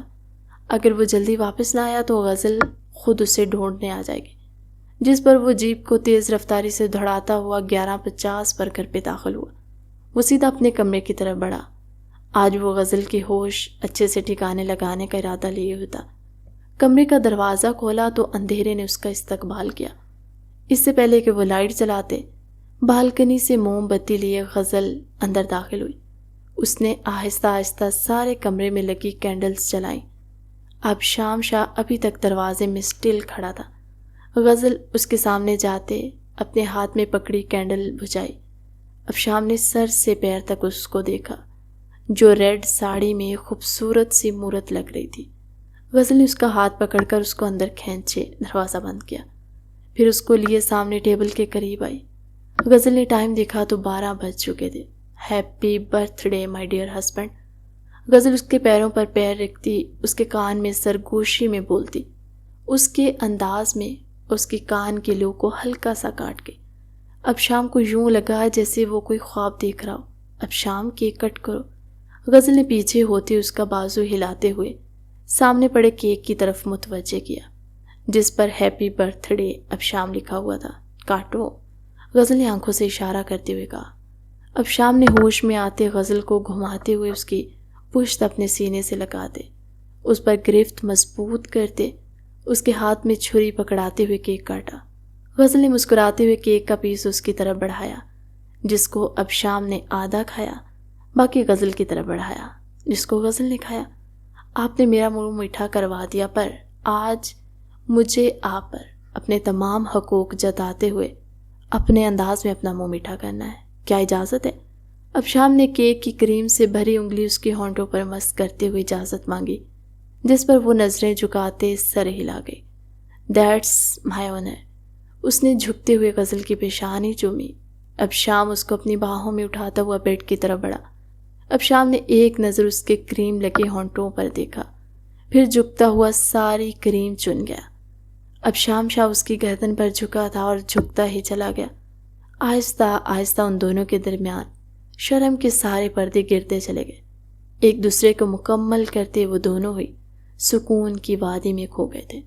اگر وہ جلدی واپس نہ آیا تو غزل خود اسے ڈھونڈنے آ جائے گی، جس پر وہ جیپ کو تیز رفتاری سے دھڑاتا ہوا 11:50 پر گھر پہ داخل ہوا۔ وہ سیدھا اپنے کمرے کی طرف بڑھا۔ آج وہ غزل کی ہوش اچھے سے ٹھکانے لگانے کا ارادہ لیے ہوتا۔ کمرے کا دروازہ کھولا تو اندھیرے نے اس کا استقبال کیا۔ اس سے پہلے کہ وہ لائٹ جلاتے، بالکنی سے موم بتی لیے غزل اندر داخل ہوئی۔ اس نے آہستہ آہستہ سارے کمرے میں لگی کینڈلز جلائیں۔ اب شام شاہ ابھی تک دروازے میں سٹل کھڑا تھا۔ غزل اس کے سامنے جاتے اپنے ہاتھ میں پکڑی کینڈل بجھائی۔ اب شام نے سر سے پیر تک اس کو دیکھا، جو ریڈ ساڑی میں خوبصورت سی مورت لگ رہی تھی۔ غزل نے اس کا ہاتھ پکڑ کر اس کو اندر کھینچے دروازہ بند کیا، پھر اس کو لیے سامنے ٹیبل کے قریب آئی۔ غزل نے ٹائم دیکھا تو 12 بج چکے تھے۔ Happy birthday my dear husband. Ghazal اس کے پیروں پر پیر رکھتی، اس کے کان میں سرگوشی میں بولتی، اس کے انداز میں اس کی کان کے لو کو ہلکا سا کاٹ کے۔ اب شام کو یوں لگا جیسے وہ کوئی خواب دیکھ رہا ہو۔ اب شام کیک کٹ کرو۔ غزل نے پیچھے ہوتے اس کا بازو ہلاتے ہوئے سامنے پڑے کیک کی طرف متوجہ کیا، جس پر ہیپی برتھ ڈے اب شام لکھا ہوا تھا۔ کاٹو، غزل نے آنکھوں سے اشارہ کرتے ہوئے کہا۔ اب شام نے ہوش میں آتے غزل کو گھماتے ہوئے اس کی پشت اپنے سینے سے لگاتے، اس پر گرفت مضبوط کرتے، اس کے ہاتھ میں چھری پکڑاتے ہوئے کیک کاٹا۔ غزل نے مسکراتے ہوئے کیک کا پیس اس کی طرف بڑھایا، جس کو اب شام نے آدھا کھایا، باقی غزل کی طرف بڑھایا، جس کو غزل نے کھایا۔ آپ نے میرا منہ میٹھا کروا دیا، پر آج مجھے آپ پر اپنے تمام حقوق جتاتے ہوئے اپنے انداز میں اپنا منہ میٹھا کرنا ہے، کیا اجازت ہے؟ اب شام نے کیک کی کریم سے بھری انگلی اس کے ہونٹوں پر مس کرتے ہوئے اجازت مانگی، جس پر وہ نظریں جھکاتے سر ہلا گئی۔ That's my owner. اس نے جھکتے ہوئے غزل کی پیشانی چومی۔ اب شام اس کو اپنی باہوں میں اٹھاتا ہوا بیڈ کی طرف بڑھا۔ اب شام نے ایک نظر اس کے کریم لگے ہونٹوں پر دیکھا، پھر جھکتا ہوا ساری کریم چن گیا۔ اب شام شاہ اس کی گردن پر جھکا تھا اور جھکتا ہی چلا گیا۔ آہستہ آہستہ ان دونوں کے درمیان شرم کے سارے پردے گرتے چلے گئے۔ ایک دوسرے کو مکمل کرتے وہ دونوں ہی سکون کی وادی میں کھو گئے تھے۔